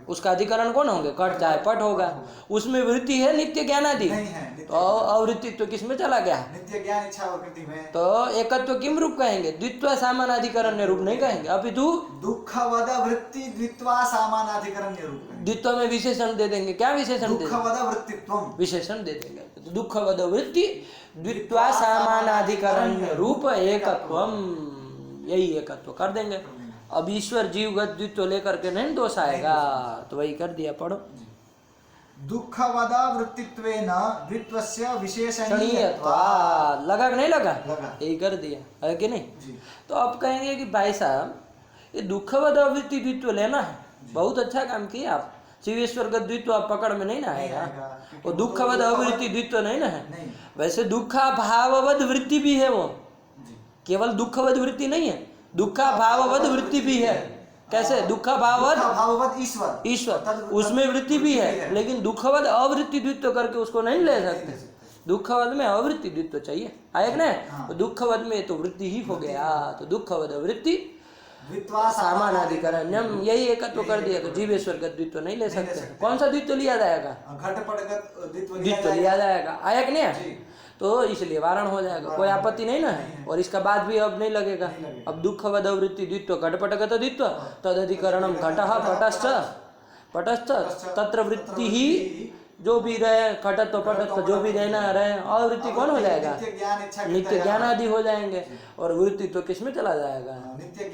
उसका अधिकरण कौन होंगे, घट चाहे पट होगा। उसमें वृत्ति है नित्य ज्ञानादि, तो अवृत्ति तो किसमें चला गया, नित्य ज्ञान इच्छा वृत्ति में। तो एकत्व किम रूप कहेंगे, द्वित्व सामानाधिकरण्य रूप नहीं कहेंगे, अपितु दुखवद वृत्ति द्वित्वा सामानाधिकरण्य रूप। द्वित्व में विशेषण दे देंगे, क्या विशेषण दे, दुखवद वृत्तित्वम विशेषण दे देंगे। तो दुखवद वृत्ति द्वित्वा सामानाधिकरण्य रूप एकत्वम, यही एकत्व कर देंगे। अब ईश्वर जीवगत द्वित्व लेकर के नहीं दोष आएगा, तो वही कर दिया, पढ़ो। दुखवद वृत्तित्वेन द्वित्वस्य विशेषणीयत्वात्, लगा कि नहीं लगा, यही कर दिया, है कि नहीं। तो अब कहेंगे कि भाई साहब ये दुखवद वृत्ति द्वित्व लेना है, बहुत अच्छा काम किया आप। जीवेश्वर का द्वित्व आप पकड़ में नहीं ना आएगा, वो दुखवद अवृत्ति द्वित्व नहीं ना है। वैसे दुखा भाववद वृत्ति भी है, वो केवल दुखवद वृत्ति नहीं है, दुखा भाववद वृत्ति भी है। कैसे, दुखा भाववद ईश्वर, उसमें वृत्ति भी है, लेकिन दुखवद अवृत्ति द्वित्व करके उसको नहीं ले सकते। दुखवद में अवृत्ति द्वित्व चाहिए, आया कि नहीं। तो दुखवद में तो वृत्ति ही हो गया, तो दुखवद वृत्ति सामानाधिकरण्यम, यही एकत्व कर दिया। तो जीवेश्वर का द्वित्व नहीं ले सकते। कौन सा द्वित्व लिया जाएगा, घटपटगत द्वित्व लिया जाएगा, आया कि नहीं। तो इसलिए वारण हो जाएगा, कोई आपत्ति नहीं ना है। और इसका बाद भी अब नहीं लगेगा। अब दुखवद वृत्ति द्वित्व घटपटगत द्वित्व तदधिकरणम घटः पटश्च तत्र वृत्ति ही, जो भी रहे घटत्व पटत्व जो भी रहना रहे, अवृत्ति कौन हो जाएगा, नित्य ज्ञान आदि हो जाएंगे। और वृत्ति तो किस में चला जाएगा, नित्य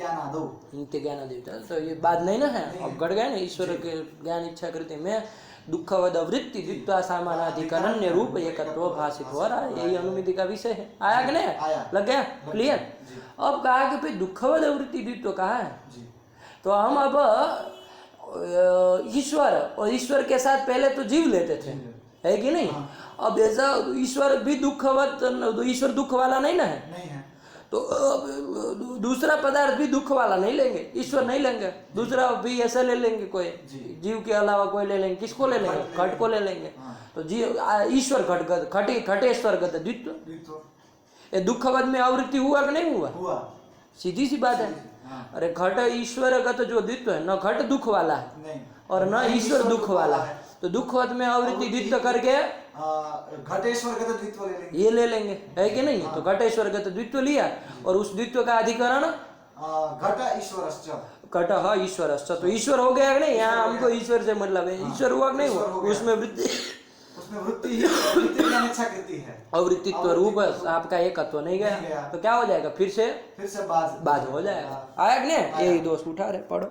ज्ञान आदि। तो ये बात नहीं ना है, अब घट गए ना ईश्वर के ज्ञान इच्छा कृति में दुखवद वृत्ति द्वित्वा सामानाधिकरण्य रूप एकत्व भाषित हो रहा है, यही अनुमिति का विषय है। आया कि नहीं, लग गया क्लियर। अब कहा कि भाई दुखवद वृत्ति द्वित्व कहा है, तो हम अब ईश्वर और ईश्वर के साथ पहले तो जीव लेते थे, है कि नहीं। अब ऐसा ईश्वर भी दुखवद, ईश्वर दुख वाला नहीं ना है, तो दूसरा पदार्थ भी दुख वाला नहीं लेंगे, ईश्वर नहीं लेंगे, दूसरा भी ऐसा ले लेंगे, कोई जीव के अलावा कोई ले लेंगे, किसको ले लेंगे, घट को ले लेंगे। तो जीव ईश्वर घटेश्वर गत द्वित्व, ये दुखवद में आवृत्ति हुआ कि नहीं हुआ, सीधी सी बात है। अरे घट ईश्वर गत जो द्वित्व है, न घट दुख वाला है और न ईश्वर दुख वाला है, तो दुखवद में आवृत्ति द्वित्व करके घटेश्वर गत द्वित्व ले लेंगे, ये ले लेंगे, है कि नहीं। तो घटेश्वर गत द्वित्व लिया और उस द्वित्व का अधिकरण घट ईश्वरश्च, तो ईश्वर हो गया कि नहीं। यहाँ हमको ईश्वर से मतलब है, ईश्वर हुआ कि नहीं हुआ, उसमें वृत्ति है, अवृत्तित्व रूप आपका एकत्व नहीं गया, तो क्या हो जाएगा, फिर से बाध हो जाएगा, आया कि नहीं। यही दोष उठा रहे, पढ़ो।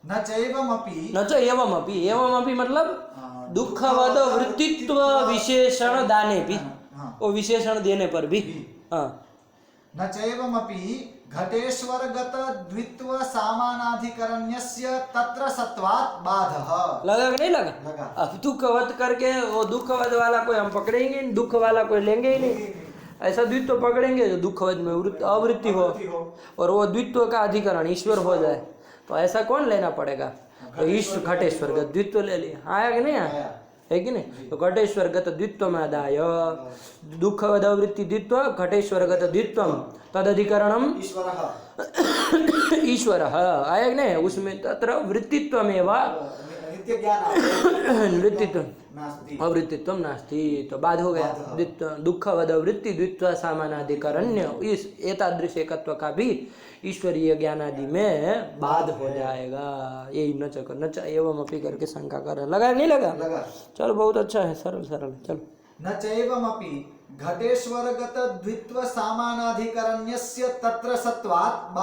न च एवमपि मतलब दुखवद वृत्तित्व विशेषण दाने भी, वो विशेषण देने पर भी। न चैवमपि घटेश्वरगत द्वित्व सामानाधिकरण्यस्य तत्र सत्वात् बाधः, लगा कि नहीं लगा। अब दुखवद करके वो दुखवद वाला कोई हम पकड़ेंगे, दुख वाला कोई लेंगे ही नहीं। ऐसा द्वित्व पकड़ेंगे जो दुखवद में अवृत्ति हो और वो द्वित्व का अधिकरण ईश्वर हो जाए, तो ऐसा कौन लेना पड़ेगा? तो ईश्वर घटेश्वर गत द्वित्व ले लिया। आया कि नहीं आया? है कि नहीं? तो घटेश्वर गत द्वित्व में आदाय दुखवद अवृत्ति द्वित्व घटेश्वर गत द्वित्व तद अधिकरणम ईश्वर। आया कि नहीं? उसमें तत्र वृत्तित्वमेव वृत्तित्व अवृत्तित्व नास्ति, तो बाद हो गया दुखवद वृत्ति द्वित्व सामानाधिकरण्य। इस एतादृश एकत्व का भी ईश्वरीय ज्ञान आदि में बाद हो जाएगा। यही नच एवं अपि करके शंका कर लगा नहीं लगा? चलो बहुत अच्छा है, सरल सरल। चलो न चैवमपि घटेश्वरगत द्वित्व सामानाधिकरण्यस्य तत्र सत्वात्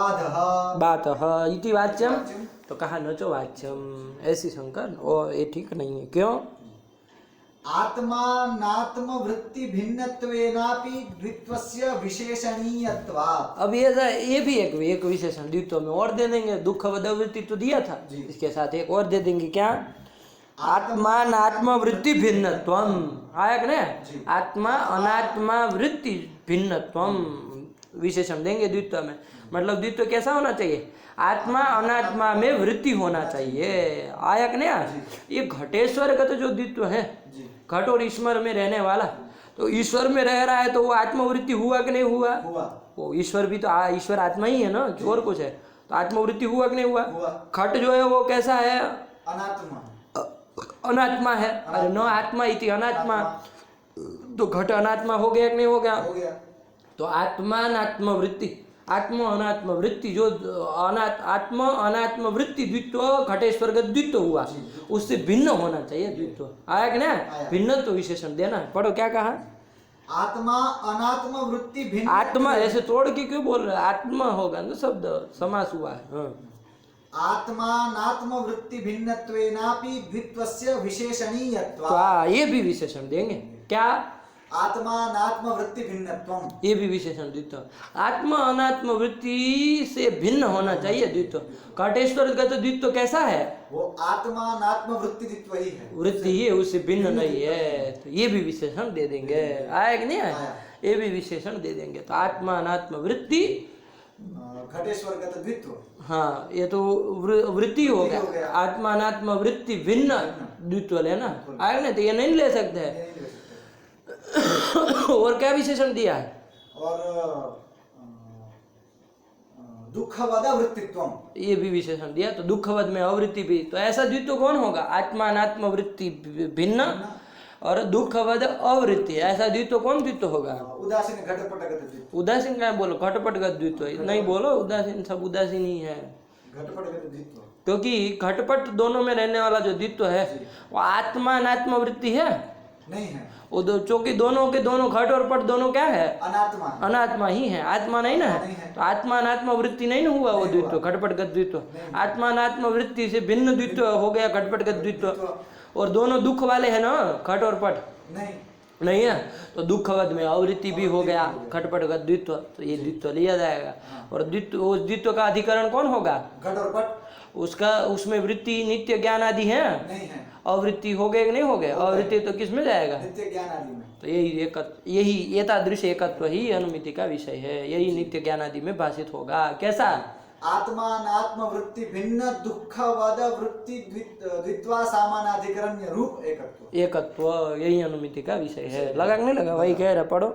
बाधः इति वाच्यम। तो कहा न चो वाच्यम, ऐसी शंका ये ठीक नहीं है। क्यों? आत्मानात्म वृत्ति भिन्नत्वेनापि द्वित्वस्य विशेषणीयत्वात्। अब ये भी एक विशेषण द्वित्व में और दे देंगे। दुखवद वृत्ति तो दिया था, इसके साथ एक और दे देंगे। क्या? आत्मानात्म वृत्ति भिन्नत्वम। आया कि नहीं? आत्मा अनात्मा वृत्ति भिन्नत्वम विशेषण देंगे द्वित्व में। मतलब द्वित्व कैसा होना चाहिए? आत्मा अनात्मा में वृत्ति होना चाहिए। आया कि नहीं? ये घटेश्वर का तो जो द्वित्व है, घट और ईश्वर में रहने वाला, तो ईश्वर में रह रहा है तो वो आत्मवृत्ति हुआ कि नहीं हुआ? वो ईश्वर भी तो ईश्वर आत्मा ही है ना, कि और कुछ है? तो आत्मवृत्ति हुआ कि नहीं हुआ? घट जो है वो कैसा है? अनात्मा है। अरे न आत्मा इति अनात्मा, तो घट अनात्मा हो गया कि नहीं हो गया? तो आत्मानात्म वृत्ति, आत्म अनात्म वृत्ति जो आत्म अनात्म वृत्ति द्वित्व घटेश्वर का द्वित्व हुआ, उससे भिन्न होना चाहिए द्वित्व। आया कि नहीं? भिन्न तो विशेषण देना है। पढ़ो क्या कहा? आत्मा अनात्म वृत्ति भिन्न। आत्मा ऐसे तोड़ के क्यों बोल रहे? आत्मा होगा ना, शब्द समास हुआ है। आत्मानात्म वृत्ति भिन्नत्वेनापि द्वित्वस्य विशेषणीयत्वात्। ये भी विशेषण देंगे। क्या? आत्मानात्म वृत्ति भिन्नत्वम, ये भी विशेषण द्वित्व। आत्मा अनात्म वृत्ति से भिन्न होना चाहिए द्वित्व। घटेश्वर का तो द्वित्व कैसा है? वो आत्मानात्म वृत्ति द्वित्व ही है, वृत्ति ही है, उससे भिन्न नहीं है। तो ये भी विशेषण दे देंगे। आया कि नहीं आया? ये भी विशेषण दे देंगे। तो आत्मा अनात्म वृत्ति घटेश्वर का तो द्वित्व। हाँ, ये तो वृत्ति हो गया। आत्मा अनात्म वृत्ति भिन्न द्वित्व लेना। आया नहीं? तो ये नहीं ले सकते हैं। और क्या विशेषण दिया है? और दुखवद अवृत्तित्वम, ये भी विशेषण दिया। तो दुखवद में अवृत्ति भी, तो ऐसा द्वित्व कौन होगा? आत्मानात्म वृत्ति भिन्न और दुखवद अवृत्ति, ऐसा द्वित्व कौन द्वित्व होगा? उदासीन घटपटगत द्वित्व। उदासीन क्या बोलो? घटपटगत द्वित्व नहीं बोलो, उदासीन सब उदासीन ही है। घटपटगत द्वित्व, क्योंकि घटपट दोनों में रहने वाला जो द्वित्व है वो आत्मा अनात्म वृत्ति है नहीं है। वो चूंकि दोनों के दोनों घट और पट दोनों क्या है? अनात्मा ही है, आत्मा नहीं ना है। तो आत्मा अनात्मा वृत्ति नहीं ना हुआ वो द्वित्व, घटपटगत द्वित्व। आत्मा अनात्मा वृत्ति से भिन्न द्वित्व हो गया घटपटगत द्वित्व। और दोनों दुख वाले है ना, घट और पट नहीं है, तो दुखवद में अवृत्ति भी हो गया घटपटगत द्वित्व। तो ये द्वित्व लिया जाएगा। और द्वित्व, उस द्वित्व का अधिकरण कौन होगा? घट और पट। उसका उसमें वृत्ति नित्य ज्ञान आदि है नहीं है। अवृत्ति हो गए कि नहीं हो गए? अवृत्ति तो किस में जाएगा? नित्य ज्ञान आदि में। तो यही एतादृश एकत्व ही अनुमिति का विषय है। यही नित्य ज्ञान आदि में भाषित होगा। कैसा? आत्मानात्म वृत्ति भिन्न दुखवद वृत्ति द्वित्वा सामानाधिकरण्य रूप एकत्व, यही अनुमिति का विषय है। लगा कि नहीं लगा? वही कह रहा, पढ़ो।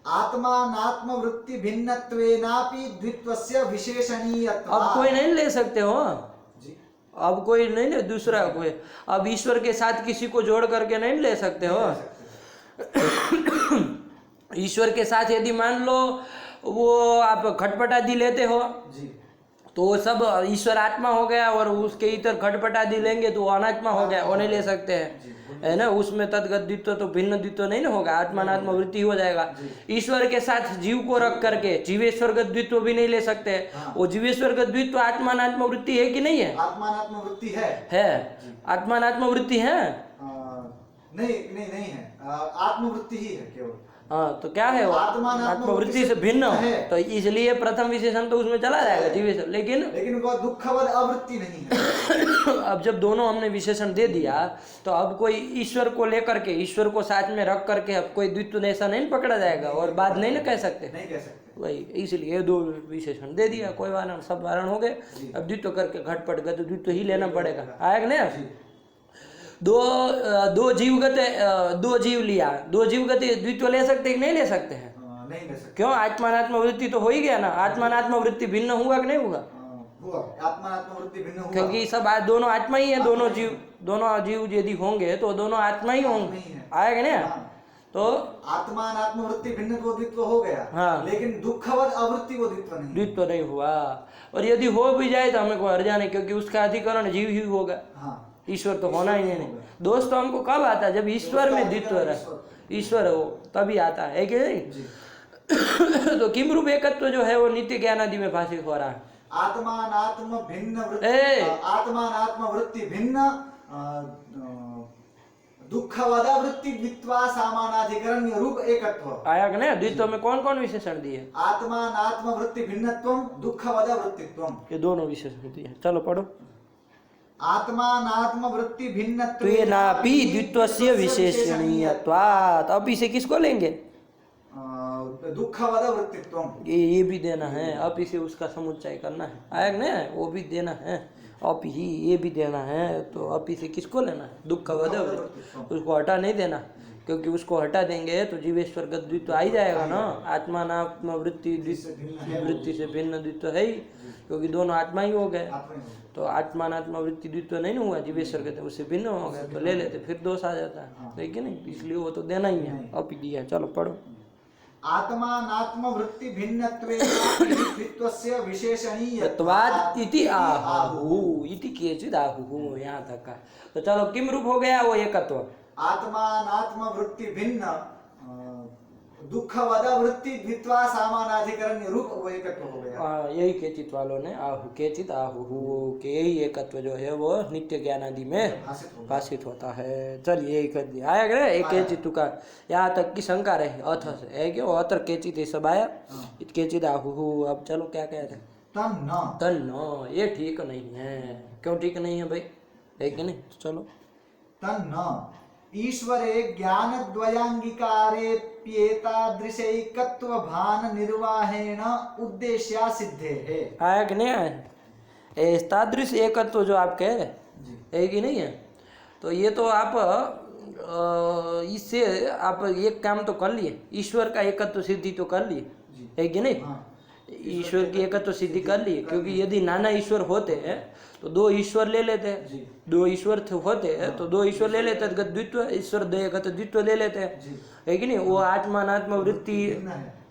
आत्मानात्म वृत्ति भिन्नत्वेनापि द्वित्वस्य विशेषणीयत्वात्। अब कोई नहीं ले सकते हो जी, अब कोई नहीं ले, दूसरा कोई। अब ईश्वर के साथ किसी को जोड़ करके नहीं ले सकते हो। ईश्वर के साथ यदि मान लो वो आप खटपट आदि लेते हो जी, तो वो सब ईश्वर आत्मा हो गया और उसके इतर खटपट आदि लेंगे तो वो अनात्मा हो गया, वो नहीं ले सकते हैं, है ना। उसमें तद्गत द्वित्व तो भिन्न द्वित्व नहीं ना होगा, आत्मात्म वृत्ति हो जाएगा। ईश्वर के साथ जीव को रख करके जीवेश्वर का द्वित्व भी नहीं ले सकते। वो जीवेश्वर का द्वित्व आत्मात्म वृत्ति है कि नहीं है? आत्मात्म वृत्ति है। आत्मात्म वृत्ति है नहीं है, आत्मवृत्ति ही है केवल। हाँ, तो क्या है वो? आत्मान आत्मवृत्ति से भिन्न है। तो इसलिए प्रथम विशेषण तो उसमें चला जाएगा जीवेश्वर, लेकिन वह दुःखवद अवृत्ति नहीं है। अब जब दोनों हमने विशेषण दे दिया तो अब कोई ईश्वर को लेकर के, ईश्वर को साथ में रख करके अब कोई द्वित्व ऐसा नहीं पकड़ा जाएगा और बात नहीं ना कह सकते। नहीं कह सकते। वही इसलिए दो विशेषण दे दिया, कोई वारण सब वारण हो गए। अब द्वित्व करके घटपट गए तो द्वित्व ही लेना पड़ेगा, आएगा नहीं? दो जीव लिया, दो जीवगत द्वित्व ले सकते कि नहीं ले सकते हैं? नहीं ले सकते। क्यों? आत्मानात्म वृत्ति तो हो ही गया ना। आत्मानात्म वृत्ति भिन्न हुआ कि नहीं हुआ? हुआ। आत्मानात्म वृत्ति भिन्न हुआ, क्योंकि सब दोनों आत्मा ही है। दोनों जीव यदि होंगे तो दोनों आत्मा ही होंगे, आएगा नहीं? तो आत्मानात्म वृत्ति भिन्न तो द्वित्व हो गया। हाँ। लेकिन दुःखवद अवृत्ति वो द्वित्व नहीं हुआ। और यदि हो भी जाए तो हमें कोई हर्जा नहीं, क्योंकि उसका अधिकरण जीव ही होगा। हाँ। ईश्वर तो होना ही नहीं। दोष तो हमको कब आता है? जब ईश्वर में द्वित्व रहे, ईश्वर हो तभी आता है कि नहीं? तो किम रूप एकत्व जो है वो नित्य ज्ञान आदि में भाषित हो रहा है। आत्मानात्म भिन्न वृत्ति, आत्मानात्म वृत्ति भिन्न दुःखवद वृत्ति द्वित्वा सामानाधिकरण्य रूप एकत्व। आया कि नहीं? द्वित्व में कौन कौन विशेषण दिए? आत्मानात्म वृत्ति भिन्नत्वम दुःखवद वृत्तित्वम, ये दोनों विशेषण दिए। चलो पढ़ो। आत्मानात्म वृत्ति भिन्नत्वेन त्वेनापि द्वित्वस्य विशेषणीयत्वात्। अब इसे किसको लेंगे? दुःखवद वृत्तित्वम। ये भी देना है, अब इसे उसका समुच्चय करना है, आया कि नहीं? वो भी देना है, अब ही ये भी देना है। तो अब इसे किसको लेना है? दुःखवद वृत्ति। उसको हटा नहीं देना, क्योंकि उसको हटा देंगे तो जीवेश्वर का द्वित्व आ ही जाएगा ना। आत्मानात्म वृत्ति वृत्ति से भिन्न द्वित्व है ही, क्योंकि दोनों आत्मा ही हो गए। तो आत्मानात्म वृत्ति द्वित्व नहीं हुआ, जीवेश्वर के उससे भिन्न हो गए तो ले लेते, फिर दोष आ जाता है, है कि नहीं? इसलिए वो तो देना ही है, अब दिया। चलो पढ़ो। आत्मानात्म वृत्ति भिन्नत्वेन द्वित्वस्य विशेषणीयत्वात् इति आहु इति केचित् आहु, यहाँ तक का। तो चलो किम रूप हो गया वो एकत्व? आत्मानात्म वृत्ति भिन्न दुःखवद वृत्ति द्वित्वा सामानाधिकरण्य रूप वो एकत्व हो गया। यही केचित वालों ने आहु, केचित आहु के यही एकत्व जो है वो नित्य ज्ञान आदि में भाषित होता है। चलिए यही कर दिया, आया क्या? एक केचित का यहाँ तक की शंका रही अथ से, है क्या? अत्र केचित ये सब आया, केचित आहु। अब चलो क्या कह रहे? तन्न। ये ठीक नहीं है। क्यों ठीक नहीं है भाई? है कि नहीं? चलो तन्न ईश्वरे ज्ञानद्वयाङ्गीकारेऽप्येतादृशैकत्व भान निर्वाहेण उद्देश्या सिद्धेः। आया कि नहीं आया? तादृश एकत्व जो आप कह रहे है कि नहीं है? तो ये तो आप इससे आप एक काम तो कर लिए, ईश्वर का एकत्व सिद्धि तो कर लिए, है कि नहीं? ईश्वर की एकत्व सिद्धि कर लिए, क्योंकि यदि नाना ईश्वर होते हैं तो दो ईश्वर ले लेते हैं। दो ईश्वर होते हैं तो दो ईश्वर ले लेते हैं, द्वित्व ईश्वर द्वित्व ले लेते हैं, है कि नहीं? वो आत्मानात्म वृत्ति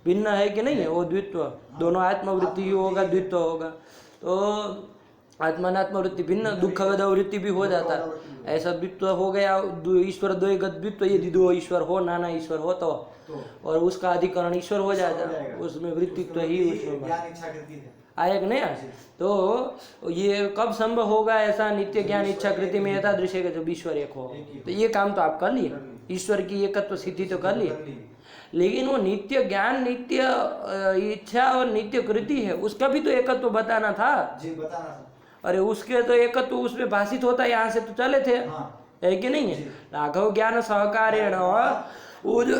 भिन्न है कि नहीं है? वो द्वित्व दोनों आत्मवृत्ति ही होगा, द्वित्व होगा। तो आत्मानात्म वृत्ति भिन्न, दुःखवद वृत्ति भी हो जाता है। ऐसा द्वित्व हो गया, ईश्वर द्वैगत द्वित्व। यदि दो ईश्वर हो, नाना ईश्वर हो तो और उसका अधिकरण ईश्वर हो जाएगा, उसमें वृत्तित्व ही उसमें आया कि नहीं? तो ये कब संभव होगा ऐसा? नित्य ज्ञान इच्छाकृति में एतादृश है जब ईश्वर एक हो। तो ये काम तो आप कर लिए, ईश्वर की एकत्व सिद्धि तो कर लिए, लेकिन वो नित्य ज्ञान, नित्य इच्छा और नित्य कृति है, उसका भी तो एकत्व बताना था। अरे उसके तो एकत्व उसमें भाषित होता है, यहाँ से तो चले थे, है कि नहीं है? राघव ज्ञान सहकारेण, वो जो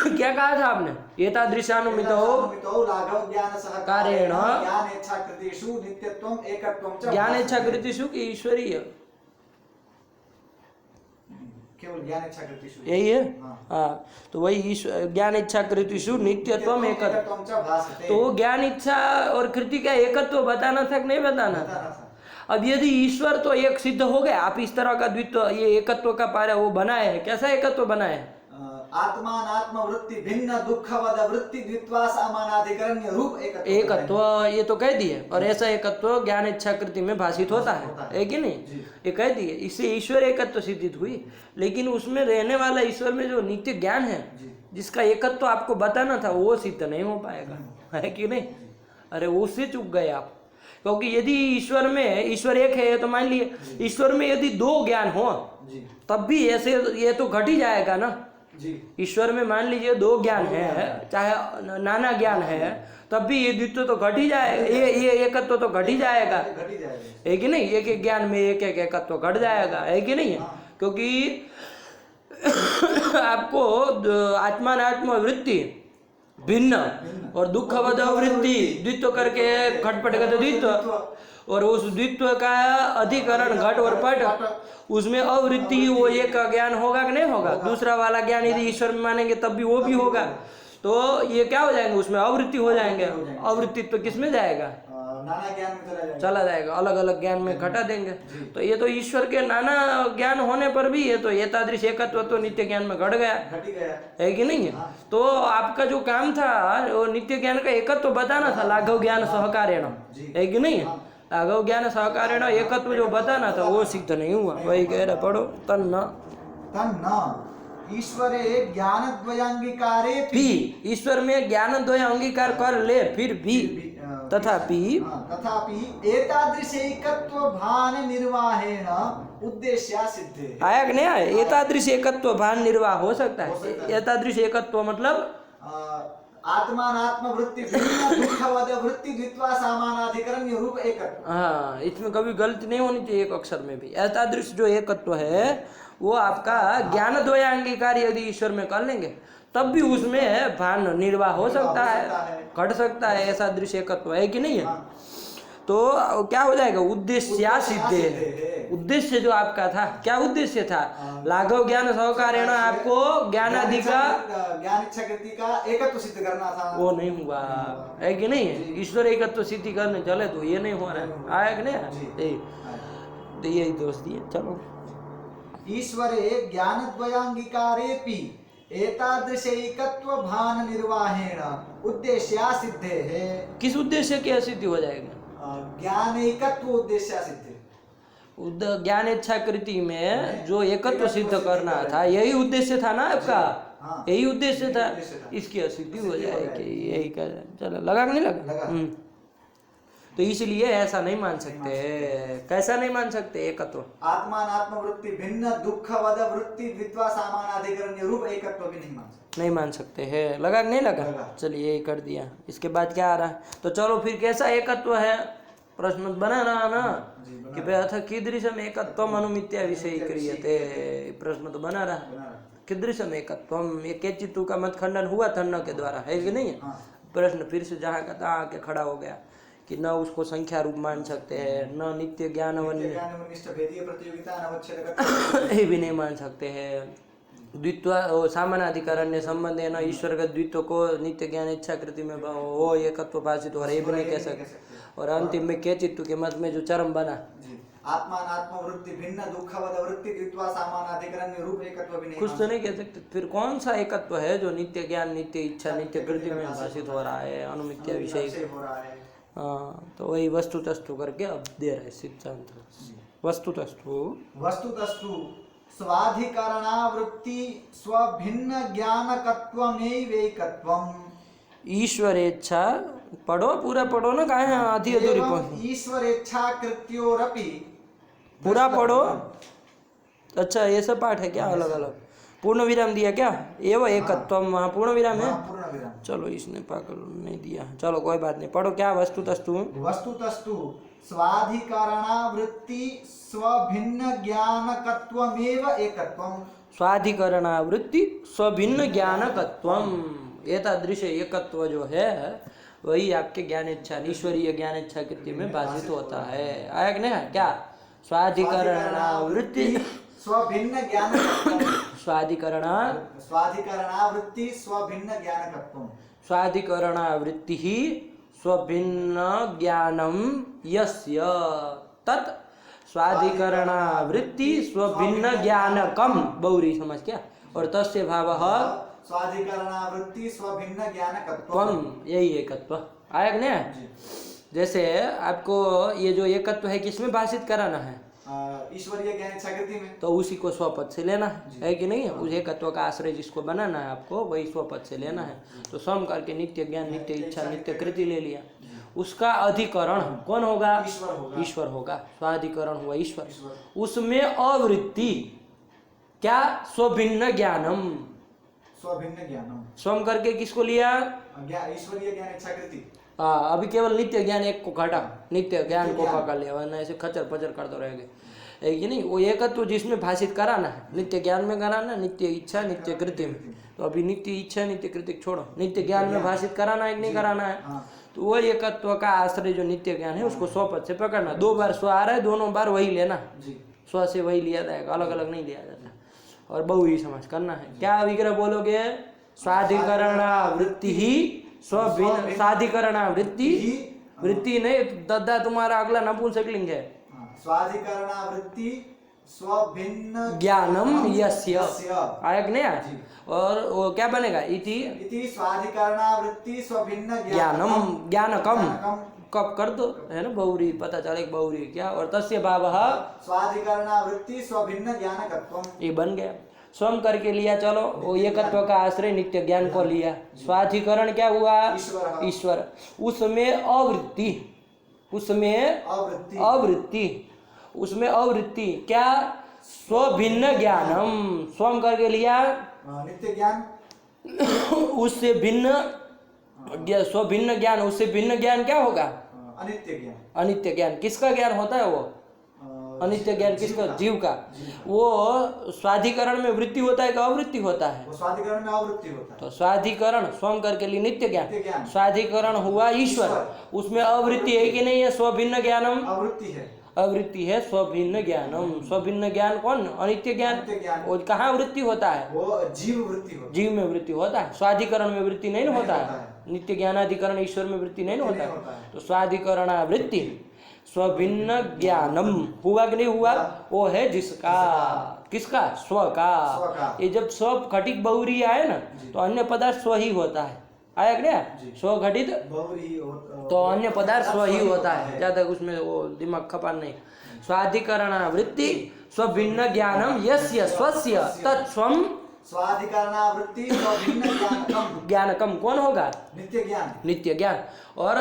क्या कहा था आपने? एतादृशानुमितो राघव ज्ञान सहकारेण ज्ञान इच्छाकृतिषु नित्यत्वम एकत्वम च। ज्ञान इच्छाकृतिषु की ईश्वरीय, केवल ज्ञान इच्छाकृतिषु यही है। हाँ, तो वही ज्ञान इच्छाकृतिषु नित्यत्वम एकत्वम च भासते। तो ज्ञान इच्छा और कृति का एकत्व बताना था कि नहीं बताना था? अब यदि ईश्वर तो एक सिद्ध हो गया, आप इस तरह का द्वित्व, ये एकत्व का पारा वो बनाए है, कैसा एकत्व बनाए है? आत्मानात्म वृत्ति भिन्न दुःखवद वृत्ति द्वित्वा सामानाधिकरण्य रूप एकत्व, ये तो कह दिए। और ऐसा एकत्व ज्ञान इच्छाकृति में भाषित होता है कि नहीं? ये कह दिए, इससे ईश्वर एकत्व सिद्धित हुई। लेकिन उसमें रहने वाला ईश्वर में जो नित्य ज्ञान है, जिसका एकत्व आपको बताना था, वो सिद्ध नहीं हो पाएगा, है कि नहीं? अरे उससे चूक गए आप, क्योंकि यदि ईश्वर में, ईश्वर एक है तो मान लिए ईश्वर में यदि दो ज्ञान हो जी तब भी ऐसे ये तो घट ही जाएगा ना। जी ईश्वर में मान लीजिए दो ज्ञान है, चाहे नाना ज्ञान है, तब भी ये द्वित्व तो घट ही जाएगा, ये एकत्व तो घट ही जाएगा, घट ही जाएगा। है कि नहीं। एक एक ज्ञान में एक एक एकत्व घट जाएगा, है कि नहीं है। क्योंकि आपको आत्मानात्म वृत्ति भिन्न और दुखवद वृत्ति द्वित्व करके घटपटगत द्वित्व, और उस द्वित्व का अधिकरण घट और पट, उसमें अवृत्ति वो एक ज्ञान होगा कि नहीं होगा। दूसरा वाला ज्ञान यदि ईश्वर में मानेंगे तब भी वो भी होगा, तो ये क्या हो जाएंगे, उसमें अवृत्ति हो जाएंगे। अवृत्तित्व किस में जाएगा, नाना ज्ञान में चला जाएगा, अलग अलग ज्ञान में घटा देंगे। तो ये तो ईश्वर के नाना ज्ञान होने पर भी ये तो एतादृश एकत्व तो नित्य ज्ञान में घट गया, घट ही गया। है कि नहीं है। तो आपका जो काम था वो नित्य ज्ञान का एकत्व बताना था, लाघव ज्ञान सहकारेण, है कि नहीं है। लाघव ज्ञान सहकारेण एकत्व जो बताना था वो सिद्ध नहीं हुआ। वही कह रहा, पढ़ो तन्न ईश्वरे ज्ञानद्वयांगीकारे भी, ईश्वर में ज्ञान द्वय अंगीकार कर ले फिर भी, तथापि एतादृशैकत्व भान निर्वाहेण उद्देश्य सिद्धे। आया कि नहीं आया। एतादृश एकत्व भान निर्वाह हो सकता है। एतादृश एकत्व मतलब आत्मानात्म वृत्ति भिन्न दुःखवद वृत्ति द्वित्वा समानाधिकरण्य रूप एकत्व। हाँ, इसमें कभी गलती नहीं होनी चाहिए एक अक्षर में भी। एतादृश जो एकत्व है वो आपका ज्ञान द्वयांगीकार यदि ईश्वर में कर लेंगे तब भी उसमें भान निर्वाह हो सकता है, घट सकता है। ऐसा दृश्य एकत्व है कि नहीं है। तो क्या हो जाएगा, उद्देश्य सिद्धे। उद्देश्य जो आपका था, क्या उद्देश्य था, लाघव ज्ञान सहकारेण आपको ज्ञानादि का ज्ञान इच्छा कृति का एकत्व सिद्ध करना था, वो नहीं हुआ, है कि नहीं है। ईश्वर एकत्व सिद्धि करने चले तो ये नहीं हो रहा है, आया कि नहीं। तो यही दोस्ती है। चलो, ईश्वरे ज्ञानद्वयांगीकारेपि एतादृशैकत्व भान निर्वाहेण उद्देश्य सिद्धे है। किस उद्देश्य की असिद्धि हो जाएगी, ज्ञान एकत्व उद्देश्य सिद्धि। ज्ञान इच्छा कृति में जो एकत्व सिद्ध करना था यही उद्देश्य था ना आपका, यही उद्देश्य था, इसकी असिद्धि हो जाएगी। यही कह रहे, चलो लगा कि नहीं लगा। तो इसलिए ऐसा नहीं मान सकते। कैसा नहीं मान सकते, एकत्व आत्मानात्म वृत्ति भिन्न दुःखवद वृत्ति द्वित्वा समानाधिकरण्य रूप एकत्व भी नहीं मान सकते हैं। लगा कि नहीं लगा। चलिए यही कर दिया। इसके बाद क्या आ रहा है, तो चलो फिर कैसा एकत्व है, प्रश्न बना रहा ना कि भाई अथ कीदृशम एकत्वम अनुमित्या विषय क्रियते। प्रश्न तो बना रहा, कीदृशम एकत्वम, ये केचित्तु का मत खंडन हुआ तन्न के द्वारा, है कि नहीं है। प्रश्न फिर से जहाँ का तहाँ आके खड़ा हो गया कि न उसको संख्या रूप मान सकते हैं, न नित्य ज्ञान ये भी नहीं मान सकते हैं। द्वित्व सामानाधिकरण्य संबंध है न ईश्वर का द्वित्व को नित्य ज्ञान इच्छा कृति में वो एकत्व भाषित हो रहा है, ये भी नहीं कह सकते। और अंतिम में केचित्तु के मत में जो चरम बना, आत्मानात्म वृत्ति भिन्न दुःखवद वृत्ति द्वित्वा समानाधिकरण्य रूप एकत्व भी नहीं, कुछ तो नहीं कह सकते। फिर कौन सा एकत्व है जो नित्य ज्ञान नित्य इच्छा नित्य कृति में भाषित हो रहा है, अनुमित्या विषय हो रहा है। हाँ, तो वही वस्तु तस्तु करके अब दे रहे सिद्धांत। वस्तु तस्तु स्वाधिकरणावृत्ति स्वभिन्न ज्ञानकत्वमेवैकत्वम्। ईश्वरेच्छा पढ़ो, पूरा पढ़ो ना, कहाँ है आधी अधूरी पढ़ो। ईश्वरेच्छा कृत्योरपि पूरा पढ़ो। अच्छा, ये सब पाठ है क्या अलग अलग? पूर्ण विराम दिया क्या? एवं एकत्वम, वहाँ पूर्ण विराम है। चलो इसने पागल नहीं दिया, चलो कोई बात नहीं, पढ़ो क्या। वस्तु तस्तु स्वाधिकरणावृत्ति स्वभिन्न ज्ञानकत्वमेव एकत्वम्। स्वाधिकरणावृत्ति स्वभिन्न ज्ञानकत्वम, एतादृश एकत्व जो है वही आपके ज्ञान इच्छा ईश्वरीय ज्ञान इच्छा कृति में भाषित होता है। आया कि नहीं? क्या स्वाधिकरणावृत्ति स्वभिन्न ज्ञान स्वाधिकरणावृत्ति स्वभिन्न ज्ञानकत्वम्। स्वाधिकरणावृत्ति ही स्वभिन्न ज्ञानम यस्य तत् स्वाधिकरणावृत्ति स्वभिन्न ज्ञानकम, बहुरी समझ क्या, और तस्य भावः स्वाधिकरणावृत्ति स्वभिन्न ज्ञानकत्वम्, यही एकत्व। आया कि नहीं? जैसे आपको ये जो एकत्व है किसमें भाषित कराना है? ईश्वरीय ज्ञान इच्छा कृति में, तो उसी को स्वपद से लेना है कि नहीं? उस एकत्व का आश्रय जिसको बनाना है आपको वही स्वपद से लेना है। तो सम करके नित्य ज्ञान नित्य इच्छा नित्य कृति ले लिया, उसका अधिकरण कौन होगा? ईश्वर होगा। ईश्वर होगा। स्वाधिकरण हुआ ईश्वर। ईश्वर। उसमें अवृत्ति क्या? स्वभिन्न ज्ञानम। स्वभिन्न ज्ञानम। स्वम करके किसको लिया? ईश्वरीय ज्ञान इच्छाकृति। हाँ, अभी केवल नित्य ज्ञान एक को घटा, नित्य ज्ञान को ज्ञान। पकड़ लिया, वरना ऐसे खचर पचर करते रहेंगे। है कि नहीं? वो एकत्व जिसमें भाषित कराना है, नित्य ज्ञान में कराना, नित्य इच्छा नित्य कृति में। तो अभी नित्य इच्छा नित्य कृति छोड़ो, नित्य ज्ञान में भाषित कराना है कि नहीं कराना है? तो वो एकत्व का आश्रय जो नित्य ज्ञान है उसको स्व पद से पकड़ना। 2 बार स्व आ रहा है, दोनों बार वही लेना, स्व से वही लिया जाएगा, अलग अलग नहीं लिया जाता। और बहुरी समास करना है। क्या विग्रह बोलोगे? स्वाधिकरणावृत्ति ही स्वभिन्न, स्वाधिकरणावृत्ति वृत्ति नहीं, दद्दा तुम्हारा अगला नपुंसकलिंग है। स्वाधिकरणावृत्ति स्वभिन्न ज्ञानम यस्य, आया कि नहीं? और वो क्या बनेगा? इति स्वाधिकरणावृत्ति स्वभिन्न ज्ञानम, ज्ञानकम कब कर दो, है ना? बहुरी पता चले बहुरी क्या। और तस्य भावः स्वाधिकरणावृत्ति स्वभिन्न ज्ञानकत्वम, ये बन गया। स्वयं करके लिया, चलो वो एकत्व का आश्रय नित्य ज्ञान को लिया। स्वाधिकरण क्या हुआ? ईश्वर। उसमें अवृत्ति, उसमें अवृत्ति, उसमें अवृत्ति क्या? स्वभिन्न ज्ञानम। स्वयं करके लिया नित्य ज्ञान, उससे भिन्न स्वभिन्न ज्ञान, उससे भिन्न ज्ञान क्या होगा? अनित्य ज्ञान। अनित्य ज्ञान किसका ज्ञान होता है? वो अनित्य ज्ञान किसका? जीव का। वो स्वाधिकरण में वृत्ति होता है कि अवृत्ति होता है? वो स्वाधिकरण में अवृत्ति होता है। तो स्वाधिकरण स्वयं करके लिए नित्य ज्ञान, स्वाधिकरण हुआ ईश्वर। उसमें अवृत्ति है कि नहीं है? स्वभिन्न ज्ञानम, अवृत्ति है, अवृत्ति है स्वभिन्न ज्ञानम। स्वभिन्न ज्ञान कौन? अनित्य ज्ञान। वो कहाँ वृत्ति होता है? वो जीव वृत्ति होता है। जीव में वृत्ति होता है, स्वाधिकरण में वृत्ति नहीं होता है। नित्य ज्ञानाधिकरण ईश्वर में वृत्ति नहीं होता है। तो स्वाधिकरणावृत्ति स्वभिन्न ज्ञानम हुआ कि नहीं हुआ? वो है जिसका, किसका? स्व का। ये जब स्व घटित बहुरी आए ना तो अन्य पदार्थ स्व ही होता है। आया क्या? स्व घटित तो अन्य पदार्थ स्व ही होता है, ज्यादा उसमें वो दिमाग खपान नहीं। स्वाधिकरणावृत्ति स्वभिन्न ज्ञानम यस्य स्वस्य तत्स्वम, स्वाधिकरणावृत्ति स्वभिन्न ज्ञानकम, ज्ञानकम कौन होगा? नित्य ज्ञान, नित्य ज्ञान। और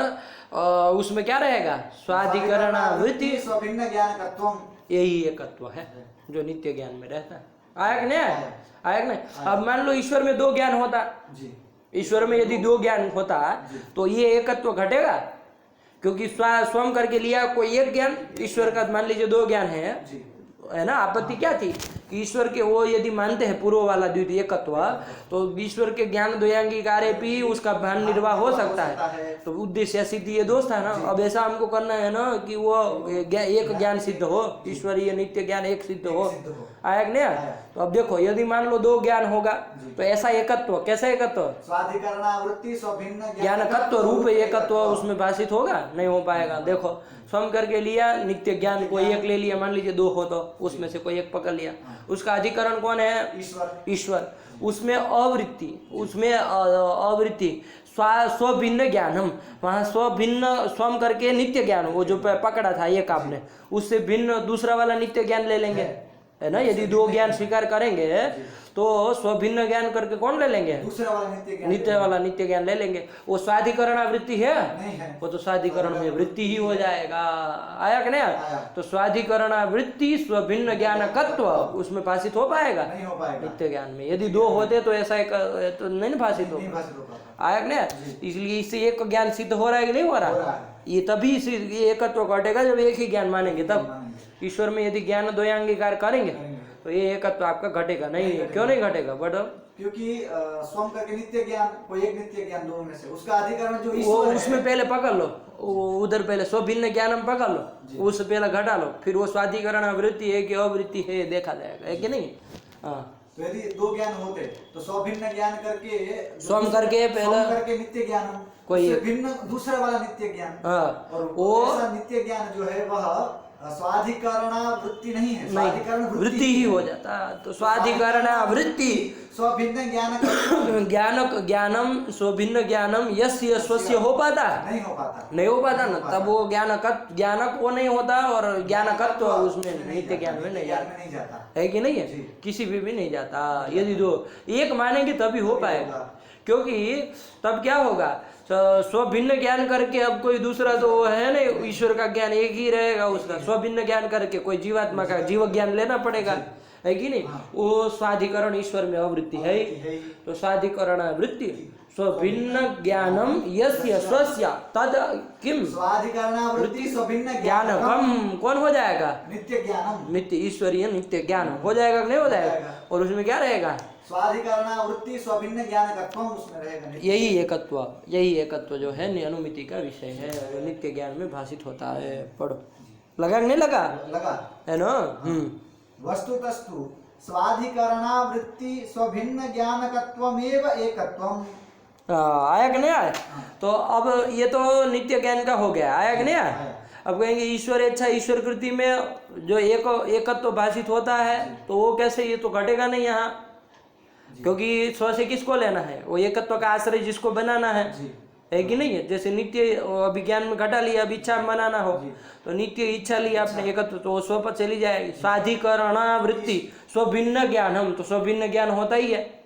उसमें क्या रहेगा? स्वाधिकरणावृत्ति स्वभिन्न ज्ञानकत्वम, यही एकत्व है जो नित्य ज्ञान में रहता है। आया कि नहीं? आया कि नहीं? अब मान लो ईश्वर में 2 ज्ञान होता, ईश्वर में यदि 2 ज्ञान होता तो ये एकत्व घटेगा, क्योंकि स्वयं करके लिया कोई एक ज्ञान, ईश्वर का मान लीजिए 2 ज्ञान है ना। आपत्ति क्या थी कि ईश्वर के वो यदि मानते हैं पूर्व वाला द्वितीय एकत्व, तो ईश्वर के ज्ञान द्वयांगी कार्य भी उसका भान निर्वाह हो सकता है। तो उद्देश्य सिद्धि ये दोष था ना। अब ऐसा हमको करना है ना कि वो एक ज्ञान सिद्ध हो, ईश्वरीय नित्य ज्ञान एक सिद्ध हो। आया कि नहीं? तो अब देखो यदि मान लो 2 ज्ञान होगा तो ऐसा एकत्व, कैसा एकत्व? स्वाधिकरणावृत्ति स्वभिन्न ज्ञानकत्व रूप एकत्व उसमें भाषित होगा? नहीं हो पाएगा। देखो स्वयं करके लिया नित्य ज्ञान, कोई एक ले लिया, मान लीजिए 2 हो तो उसमें से कोई एक पकड़ लिया, उसका अधिकरण कौन है? ईश्वर। उसमें अवृत्ति, उसमें अवृत्ति स्वभिन्न ज्ञानम, वहाँ स्वभिन्न स्वयं करके नित्य ज्ञान, वो जो पकड़ा था एक आपने, उससे भिन्न दूसरा वाला नित्य ज्ञान ले लेंगे, है ना। यदि 2 ज्ञान स्वीकार करेंगे तो स्वभिन्न ज्ञान करके कौन ले लेंगे? दूसरा वाला नित्य ज्ञान ले लेंगे। वो स्वाधिकरणावृत्ति है? नहीं है। वो तो स्वाधिकरण में वृत्ति ही हो जाएगा। आया कि नहीं? तो स्वाधिकरणावृत्ति स्वभिन्न ज्ञानकत्व उसमें भाषित हो पाएगा? नहीं हो पाएगा। नित्य ज्ञान में यदि 2 होते तो ऐसा एक तो नहीं भाषित हो। आया कि नहीं? इसलिए इससे एक ज्ञान सिद्ध हो रहा है कि नहीं हो रहा? ये तभी ये एकत्व घटेगा जब एक ही ज्ञान मानेंगे तब। ईश्वर में यदि ज्ञान द्वयांगी कार्य करेंगे तो ये एकत्व आपका घटेगा नहीं। क्यों नहीं घटेगा? बट क्योंकि स्वयं करके नित्य ज्ञान, कोई एक नित्य ज्ञान दोनों में से उसका अधिकरण जो वो उसमें पहले पकड़ लो, उधर पहले स्वभिन्न ज्ञान पकड़ लो, उससे पहले घटा लो, फिर वो स्वाधिकरण वृत्ति है कि अवृत्ति है देखा जाएगा, है कि नहीं? हाँ। तो यदि 2 ज्ञान होते तो स्वभिन्न ज्ञान करके स्वयं करके पहले नित्य ज्ञान कोई भिन्न दूसरा वाला नित्य ज्ञान। और वो नित्य ज्ञान जो है वह स्वाधिकरणावृत्ति नहीं है, स्वाधिकरण वृत्ति ही हो जाता। तो स्वाधिकरणावृत्ति स्वभिन्न ज्ञान ज्ञानम स्वभिन्न ज्ञानम यस्य स्वस्य हो पाता? नहीं हो पाता ना। तब वो ज्ञानक वो नहीं होता और ज्ञानकत्व उसमें नित्य ज्ञान में नहीं जाता, है कि नहीं है? किसी भी नहीं जाता। यदि 2 एक मानेंगे तभी हो पाएगा, क्योंकि तब क्या होगा, स्वभिन्न ज्ञान करके अब कोई दूसरा तो है नहीं, ईश्वर का ज्ञान एक ही रहेगा उसका। स्वभिन्न ज्ञान करके कोई जीवात्मा का जीव ज्ञान लेना पड़ेगा, है कि नहीं। वो स्वाधिकरण ईश्वर में अवृत्ति है ही। तो स्वाधिकरण वृत्ति स्वभिन्न ज्ञानम यस्य स्वस्य तद किम स्वाधिकरणावृत्ति स्वभिन्न ज्ञानकम कौन हो जाएगा, नित्य ज्ञानम, नित्य ईश्वरीय नित्य ज्ञान हो जाएगा कि नहीं हो जाएगा। और उसमें क्या रहेगा, स्वाधिकरणावृत्ति स्वभिन्न ज्ञानकत्वम उसमें रहेगा। यही एकत्व जो है अनुमिति का विषय है, वो नित्य ज्ञान में भाषित होता है। पढ़ो, लगा कि नहीं लगा, है ना। वस्तुतस्तु स्वाधिकरणावृत्ति स्वभिन्न ज्ञानकत्वमेव एकत्वम। आया कि नहीं आया। तो अब ये तो नित्य ज्ञान का हो गया, आया कि नहीं आया। अब कहेंगे ईश्वर इच्छा ईश्वर कृति में जो एकत्व भाषित होता है, तो वो कैसे, ये तो घटेगा नहीं यहाँ, क्योंकि स्व से किसको लेना है, वो एकत्व का आश्रय जिसको बनाना है कि नहीं है। जैसे नित्य अभिज्ञान में घटा लिया, अब इच्छा बनाना हो तो नित्य इच्छा लिया आपने एकत्व, तो वो स्व पर चली जाएगी। स्वाधिकरणावृत्ति स्वभिन्न ज्ञान, हम तो स्वभिन्न ज्ञान होता ही है।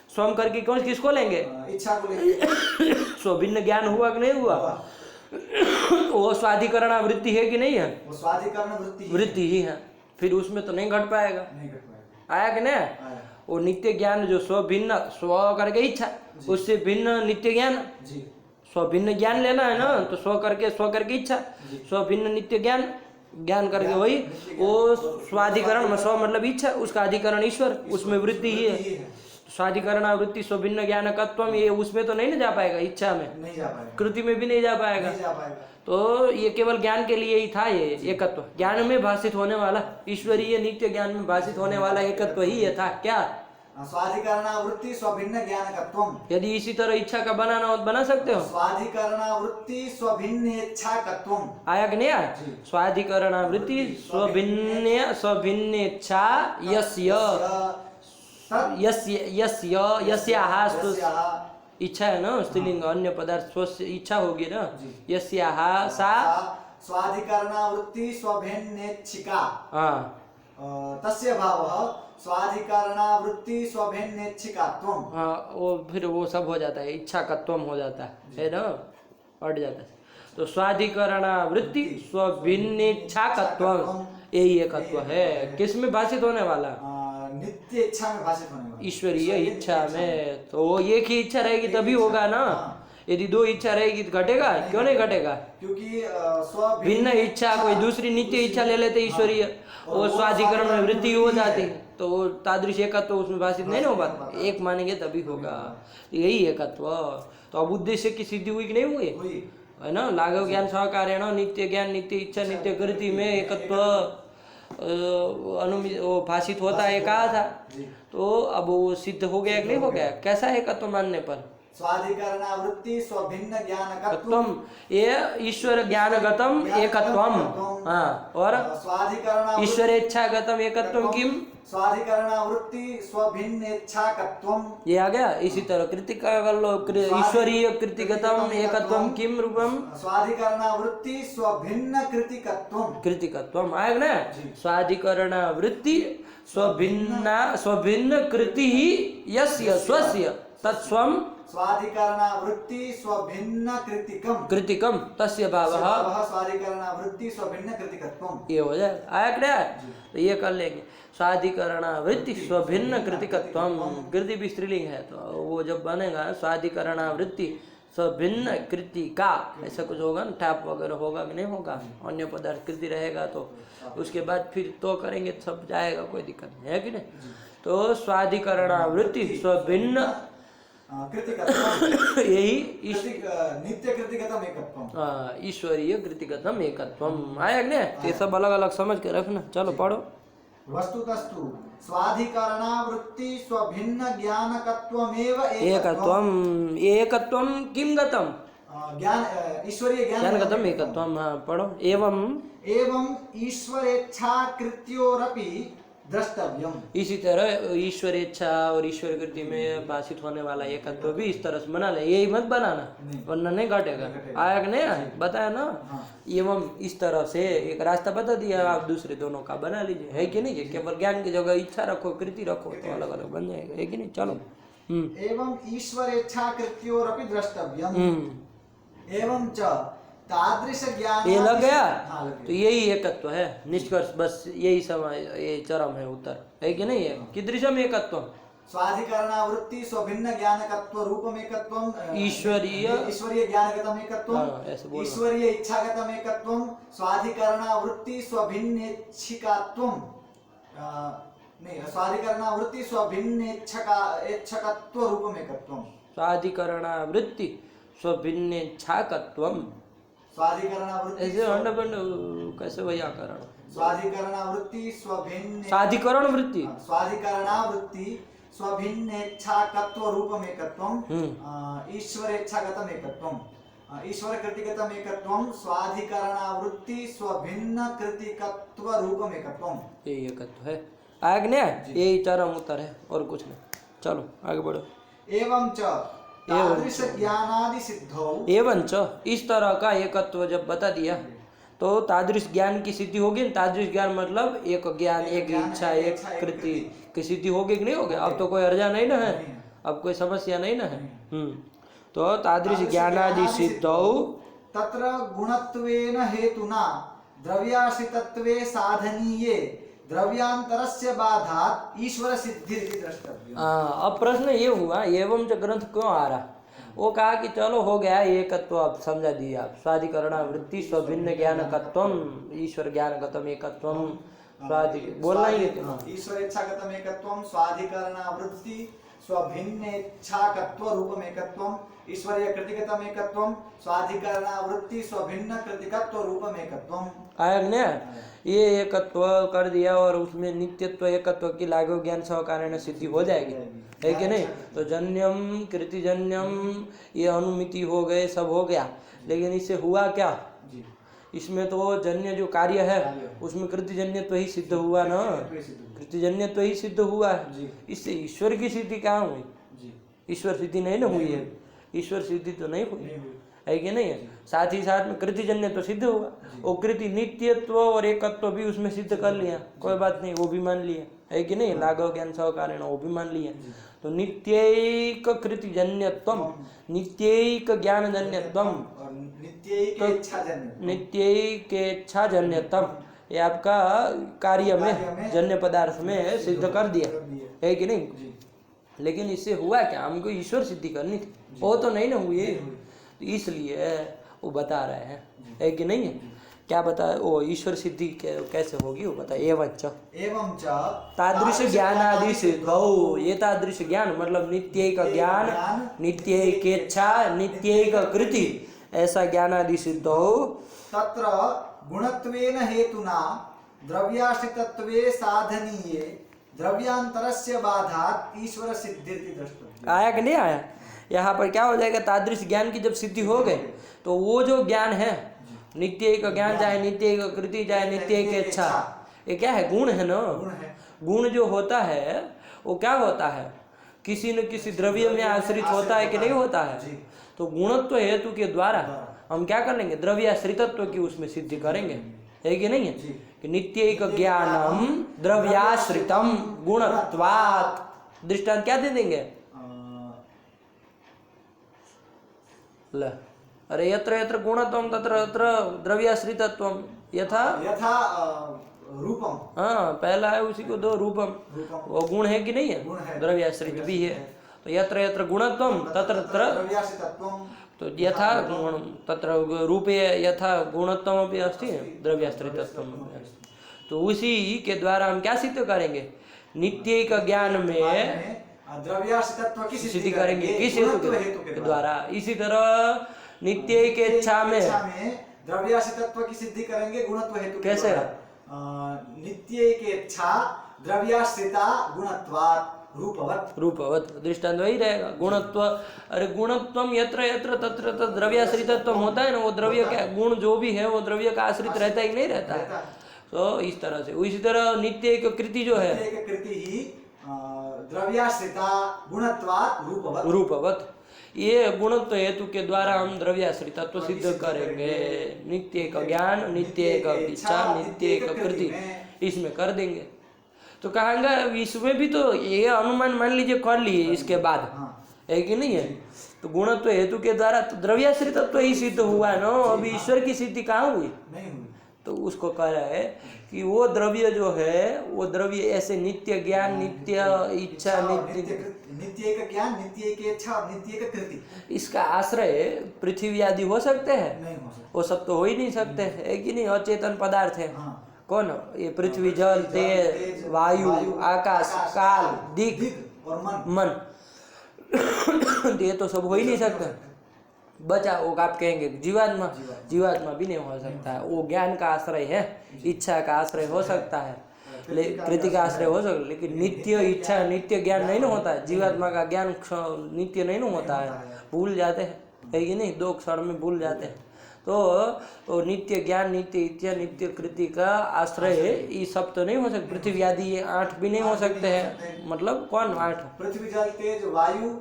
स्वम करके कौन किसको लेंगे, इच्छा को लेंगे। स्वभिन्न ज्ञान हुआ कि नहीं हुआ, वो स्वाधिकरणावृत्ति है कि नहीं है, वो स्वाधिकरण वृत्ति ही है। फिर उसमें तो नहीं घट पाएगा, आया कि नहीं। वो नित्य ज्ञान जो स्वभिन्न, स्व करके इच्छा, उससे भिन्न नित्य ज्ञान, स्वभिन्न ज्ञान लेना है ना, तो स्व करके इच्छा, स्वभिन्न नित्य ज्ञान करके वही वो स्वाधिकरण, स्व मतलब इच्छा, उसका अधिकरण ईश्वर, उसमें वृत्ति ही है। स्वाधिकरण वृत्ति स्वभिन्न ज्ञानकत्वम, ये उसमें तो नहीं ना जा पाएगा, इच्छा में नहीं जा पाएगा, कृति में भी नहीं जा पाएगा। तो ये केवल ज्ञान के लिए ही था, ये एकत्व ज्ञान में भाषित होने वाला, ईश्वरीय नित्य ज्ञान में भाषित होने वाला एकत्व ही ये था। क्या स्वाधिकरणावृत्ति स्वभिन्न ज्ञानकत्वम। यदि इसी तरह इच्छा का बनाना हो तो बना सकते हो। स्वाधिकरणावृत्ति स्वभिन्न इच्छाकत्वम, आया कि नहीं आया। स्वाधिकरणावृत्ति स्वभिन्न इच्छा यस्याः इच्छा है ना, स्त्रीलिंग अन्य पदार्थ स्व इच्छा होगी ना, यस्याः सा स्वाधिकरणावृत्ति स्वभिन्नेच्छिका। हाँ, तस्य भावः स्वाधिकरणावृत्ति स्वभिन्नेच्छिकात्वम। हाँ, वो फिर वो सब हो जाता है, इच्छाकत्वम हो जाता है ना, हट जाता है। तो स्वाधिकरणावृत्ति स्वभिन्नेच्छाकत्वम, यही एकत्व है। किस में भाषित होने वाला, नित्य इच्छा में भाषित होने वाला, ईश्वरीय इच्छा में। तो वो एक ही इच्छा रहेगी तभी होगा ना, यदि दो इच्छा रहेगी तो घटेगा, क्यों नहीं घटेगा, क्योंकि भिन्न इच्छा, कोई दूसरी नित्य इच्छा ले लेते ईश्वरीय, वो स्वाधिकरण में वृत्ति हो जाती, तो तादृश एकत्व उसमें भाषित नहीं हो पाता, एक मानेंगे तभी होगा। यही एकत्व। तो अब उद्देश्य की सिद्धि हुई कि नहीं हुई, है ना। लाघव ज्ञान सहकारेण नित्य ज्ञान नित्य इच्छा नित्य कृति में एकत्व वो भाषित होता है, कहा था। तो अब वो सिद्ध हो गया कि नहीं हो गया, कैसा एकत्व मानने पर, स्वाधिकरणावृत्ति स्वभिन्न ज्ञानकत्वम, ये ईश्वर ज्ञानगतम एकत्वम। हाँ, और ईश्वर इच्छागतम एकत्वम किम, स्वाधिकरणावृत्ति स्वभिन्न इच्छाकत्वम, ये आ गया। इसी तरह कृतिका कर लो, ईश्वरीय कृतिगतम एकत्वम किम रूपम, स्वाधिकरणावृत्ति स्वभिन्न कृतिकत्वम, कृतिकत्वम आएगा ना। स्वाधिकरणावृत्ति स्वभिन्न कृति यस्य स्वस्य तत्स्वम, स्वाधिकरणावृत्ति स्वभिन्न कृतिकम तस्य भावः, स्वाधिकरणावृत्ति स्वभिन्न कृतिकत्वम, ये हो जाए। आया क्या, तो ये कर लेंगे। स्वाधिकरणावृत्ति स्वभिन्न कृतिकत्वम, कृति भी स्त्रीलिंग है, तो वो जब बनेगा स्वाधिकरणावृत्ति स्वभिन्न कृति का, ऐसा कुछ होगा ना, टैप वगैरह होगा कि नहीं होगा, अन्य पदार्थ कृति रहेगा, तो उसके बाद फिर तो करेंगे सब जाएगा, कोई दिक्कत नहीं है कि नहीं। तो स्वाधिकरणावृत्ति स्वभिन्न यही नित्य कृतिगतम एकत्वम, ईश्वरीय कृतिगतम एकत्वम। आया कि नहीं, ये सब अलग अलग समझ के रखना। चलो पढ़ो। वस्तुतस्तु स्वाधिकरणावृत्ति स्वभिन्न ज्ञानकत्वमेव एकत्वम, एकत्वम किम गतम, ज्ञान ईश्वरीय ज्ञानगतम एकत्वम। हाँ पढ़ो। एवं ईश्वरेच्छा कृत्योरपि द्रष्टव्यम, इसी तरह ईश्वर इच्छा और ईश्वर कृति में भाषित होने वाला एकत्व भी इस तरह से बना ले, यही मत बनाना वरना नहीं घटेगा। आया कि नहीं आया, बताया ना। एवं इस तरह से एक रास्ता बता दिया, आप दूसरे दोनों का बना लीजिए, है कि नहीं। केवल ज्ञान की जगह इच्छा रखो, कृति रखो, तो अलग अलग बन जाएगा, है कि नहीं। चलो। एवं ईश्वरेच्छा कृत्योरपि द्रष्टव्यम् एवं च तादृश ज्ञान ये लग गया। हाँ, लग तो गया। यही एकत्व है, निष्कर्ष बस यही समय, ये चरम है उत्तर, है कि नहीं है? कीदृशम एकत्व? स्वाधिकरणावृत्ति स्वभिन्न ज्ञानकत्व रूपमेकत्वम् ईश्वरीय ज्ञानगतम् एकत्वम् ऐसे बोलना। ईश्वरीय इच्छागतम् एकत्वम् स्वाधिकरणावृत्ति स्वभिन्नेच्छिकात्वम् नहीं स्वाधिकरणावृत्ति स्वभिन्नेच्छकत्व रूपमेकत्वम् स्वाधिकरणावृत्ति स्वभिन्नेच्छाकत्वम्। स्वाधिकरणावृत्ति ऐसे अंडबंड कैसे व्याकरण? स्वाधिकरणावृत्ति स्वभिन्न साधिकरण वृत्ति स्वाधिकरणावृत्ति स्वभिन्नेच्छाकत्व रूपमेकत्वम् ईश्वरेच्छागतम् एकत्वम् ईश्वर कृतिगतम् एकत्वम् स्वाधिकरणावृत्ति स्वभिन्न कृतिकत्व रूपमेकत्वम्। ये एकत्व है, आज्ञा यही चरम उत्तर है और कुछ नहीं। चलो आगे बढ़ो। एवं च तादृश ज्ञानादि सिद्धौ एवं च, इस तरह का एकत्व जब बता दिया तो तादृश ज्ञान की सिद्धि होगी। तादृश ज्ञान मतलब एक ज्ञान, एक इच्छा, एक कृति की सिद्धि होगी कि नहीं होगी? अब तो कोई अर्जा नहीं ना है, अब कोई समस्या नहीं ना है। तो तादृश ज्ञानादि सिद्धौ तत्र गुणत्वेन हेतुना द्रव्याश्रितत्वे साधनीये द्रव्यांतरस्य बाधात् ईश्वर सिद्धिरिति द्रष्टव्यम्। अब प्रश्न ये हुआ, एवं च ग्रंथ क्यों आ रहा? वो कहा कि चलो हो गया एकत्व, आप समझा दिया आप। स्वाधिकरणावृत्ति स्वभिन्न ज्ञानकत्वम ईश्वर ज्ञानगतम एकत्वम स्वाधि बोलना ही है। ईश्वर इच्छागतम एकत्वम स्वाधिकरणावृत्ति स्वभिन्नेच्छाकत्व रूपमेकत्वम ईश्वरीय कृतिगतम एकत्वम स्वाधिकरणावृत्ति स्वभिन्न कृतिकत्व रूपमेकत्वम। आज्ञा ये एकत्व कर दिया और उसमें नित्यत्व एकत्व की लागू ज्ञान सहकारण सिद्धि हो जाएगी, है कि नहीं? तो जन्यम कृतिजन्यम ये अनुमिति हो गए, सब हो गया, लेकिन इससे हुआ क्या? इसमें तो जन्य जो कार्य है उसमें कृतिजन्य तो ही सिद्ध हुआ ना, कृतिजन्य तो ही सिद्ध हुआ है। इससे ईश्वर की सिद्धि कहाँ हुई? ईश्वर सिद्धि नहीं ना हुई है, ईश्वर सिद्धि तो नहीं हुई, है कि नहीं? साथ ही साथ में कृतिजन्य तो सिद्ध हुआ, वो कृति नित्यत्व और एकत्व भी उसमें सिद्ध कर लिया, कोई बात नहीं, वो भी मान लिया, है कि नहीं? लागव ज्ञान सहकारण वो भी मान लिया। तो नित्यैक कृतिजन्यत्वम, नित्यैक ज्ञानजन्यत्वम, नित्यैक इच्छाजन्यत्वम, ये आपका कार्य में जन्य पदार्थ में सिद्ध कर दिया, है कि नहीं? लेकिन इससे हुआ क्या? हमको ईश्वर सिद्धि करनी थी, वो तो नहीं ना हुई, तो इसलिए वो बता रहे हैं, है कि नहीं है? क्या बता? वो ईश्वर सिद्धि कैसे होगी वो बता। एवं च तादृश ज्ञानादि सिद्धौ, ये तादृश ज्ञान मतलब नित्यैक ज्ञान, नित्यैक इच्छा, नित्यैक कृति, ऐसा ज्ञानादि सिद्धौ तत्र गुणत्वेन हेतुना द्रव्याश्रितत्वे साधनीये द्रव्यांतरस्य बाधात् ईश्वर सिद्धिर्ति द्रष्टव्यम्। आया कि नहीं आया? यहाँ पर क्या हो जाएगा? तादृश ज्ञान की जब सिद्धि हो गए तो वो जो ज्ञान है नित्यैक ज्ञान, चाहे नित्यैक कृति, चाहे नित्यैक इच्छा, ये क्या है? गुण है ना। गुण जो होता है वो क्या होता है? किसी न किसी द्रव्य में आश्रित होता है कि नहीं होता है? तो गुणत्व हेतु के द्वारा हम क्या करेंगे? द्रव्याश्रितत्व की उसमें सिद्धि करेंगे, है कि नहीं है? कि नित्यैक ज्ञानम द्रव्याश्रितम गुणत्वात्। दृष्टांत क्या दे देंगे? ल अरे यत्र यत्र गुणत्वम तत्र तत्र द्रव्याश्रितत्वम यथा यथा रूपम। हाँ, पहला है उसी को दो, रूपम, वो गुण है कि नहीं है? द्रव्याश्रित भी है। तो यत्र यत्र गुणत्वम तत्र तत्र द्रव्याश्रितत्वम, तो यथा गुण तत्र रूपे यथा गुणत्वम अपि अस्ति द्रव्याश्रितत्वम। तो उसी के द्वारा हम क्या सिद्ध करेंगे? नित्यैक ज्ञान में द्रव्याश्रितत्व की सिद्धि करेंगे, किस हेतु के द्वारा? इसी तरह नित्यैक इच्छा में द्रव्याश्रितत्व की सिद्धि करेंगे गुणत्व हेतु। कैसे? नित्यैक इच्छा द्रव्याश्रिता गुणत्वात् रूपवत्। रूपवत् दृष्टांत वही रहेगा। गुणत्व, अरे गुणत्वम यत्र यत्र तत्र तत्र द्रव्याश्रितत्व होता है ना, वो द्रव्य का गुण जो भी है वो द्रव्य का आश्रित रहता है कि नहीं रहता है? तो इस तरह से इसी तरह नित्यैक कृति जो है, कृति ही द्रव्याश्रिता गुणत्वात् रूपवत्। रूपवत्, ये गुणत्व हेतु के द्वारा हम द्रव्याश्रितत्व सिद्ध करेंगे। नित्यैक ज्ञान, नित्यैक इच्छा, नित्यैक कृति, इसमें कर देंगे। तो कहांगा इसमें भी तो ये अनुमान मान लीजिए कर लिए इसके बाद, हाँ है कि नहीं है? तो गुणत्व हेतु के द्वारा तो द्रव्याश्रित तो ही सिद्ध हुआ ना, अभी ईश्वर की सिद्धि कहाँ हुई? नहीं हुई। तो उसको कह रहा है कि वो द्रव्य जो है, वो द्रव्य ऐसे नित्य ज्ञान, नित्य इच्छा, नित्य नित्य का ज्ञान, नित्य की इच्छा और नित्य का कृति, इसका आश्रय पृथ्वी आदि हो सकते हैं? नहीं हो सकता। वो सब तो हो ही नहीं सकते, है कि नहीं? अचेतन पदार्थ है। हाँ। कौन? ये पृथ्वी, जल, तेज, वायु, आकाश, काल, दिक् और मन। मन ये तो सब हो ही नहीं सकता। बचा वो आप कहेंगे जीवात्मा, जीवात्मा भी नहीं हो सकता है। वो ज्ञान का आश्रय है, इच्छा का आश्रय हो सकता है, कृति का आश्रय हो सकता है, लेकिन नित्य इच्छा, नित्य ज्ञान नहीं ना होता है। जीवात्मा का ज्ञान नित्य नहीं ना होता है, भूल जाते हैं, है कि नहीं? 2 क्षण में भूल जाते हैं। तो नित्य ज्ञान, नित्य इच्छा, नित्य कृति का आश्रय ये सब तो नहीं हो सकता। पृथ्वी आदि ये 8 भी नहीं हो सकते हैं। मतलब कौन 8? पृथ्वी, जल, तेज, वायु,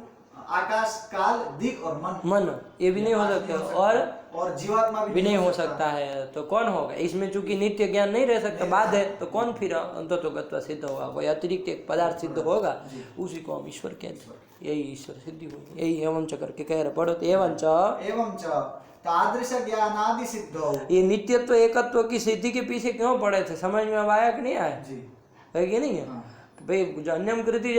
आकाश, काल, दिक् और मन ये भी नहीं हो सकते, और जीवात्मा भी नहीं हो सकता है। तो कौन होगा इसमें? चूंकि नित्य ज्ञान नहीं रह सकता, बाद है, तो कौन फिर अंततोगत्वा सिद्ध होगा? कोई अतिरिक्त एक पदार्थ सिद्ध होगा, उसी को हम ईश्वर कहते हैं। यही ईश्वर सिद्धि हुई, यही एवं च करके कह रहे। पढ़ो तो एवं च तादृश ज्ञानादि सिद्धौ। ये नित्यत्व एकत्व की सिद्धि के पीछे क्यों पड़े थे? समझ में अब आया कि नहीं आया? है कि नहीं है? भाई जन्यम कृति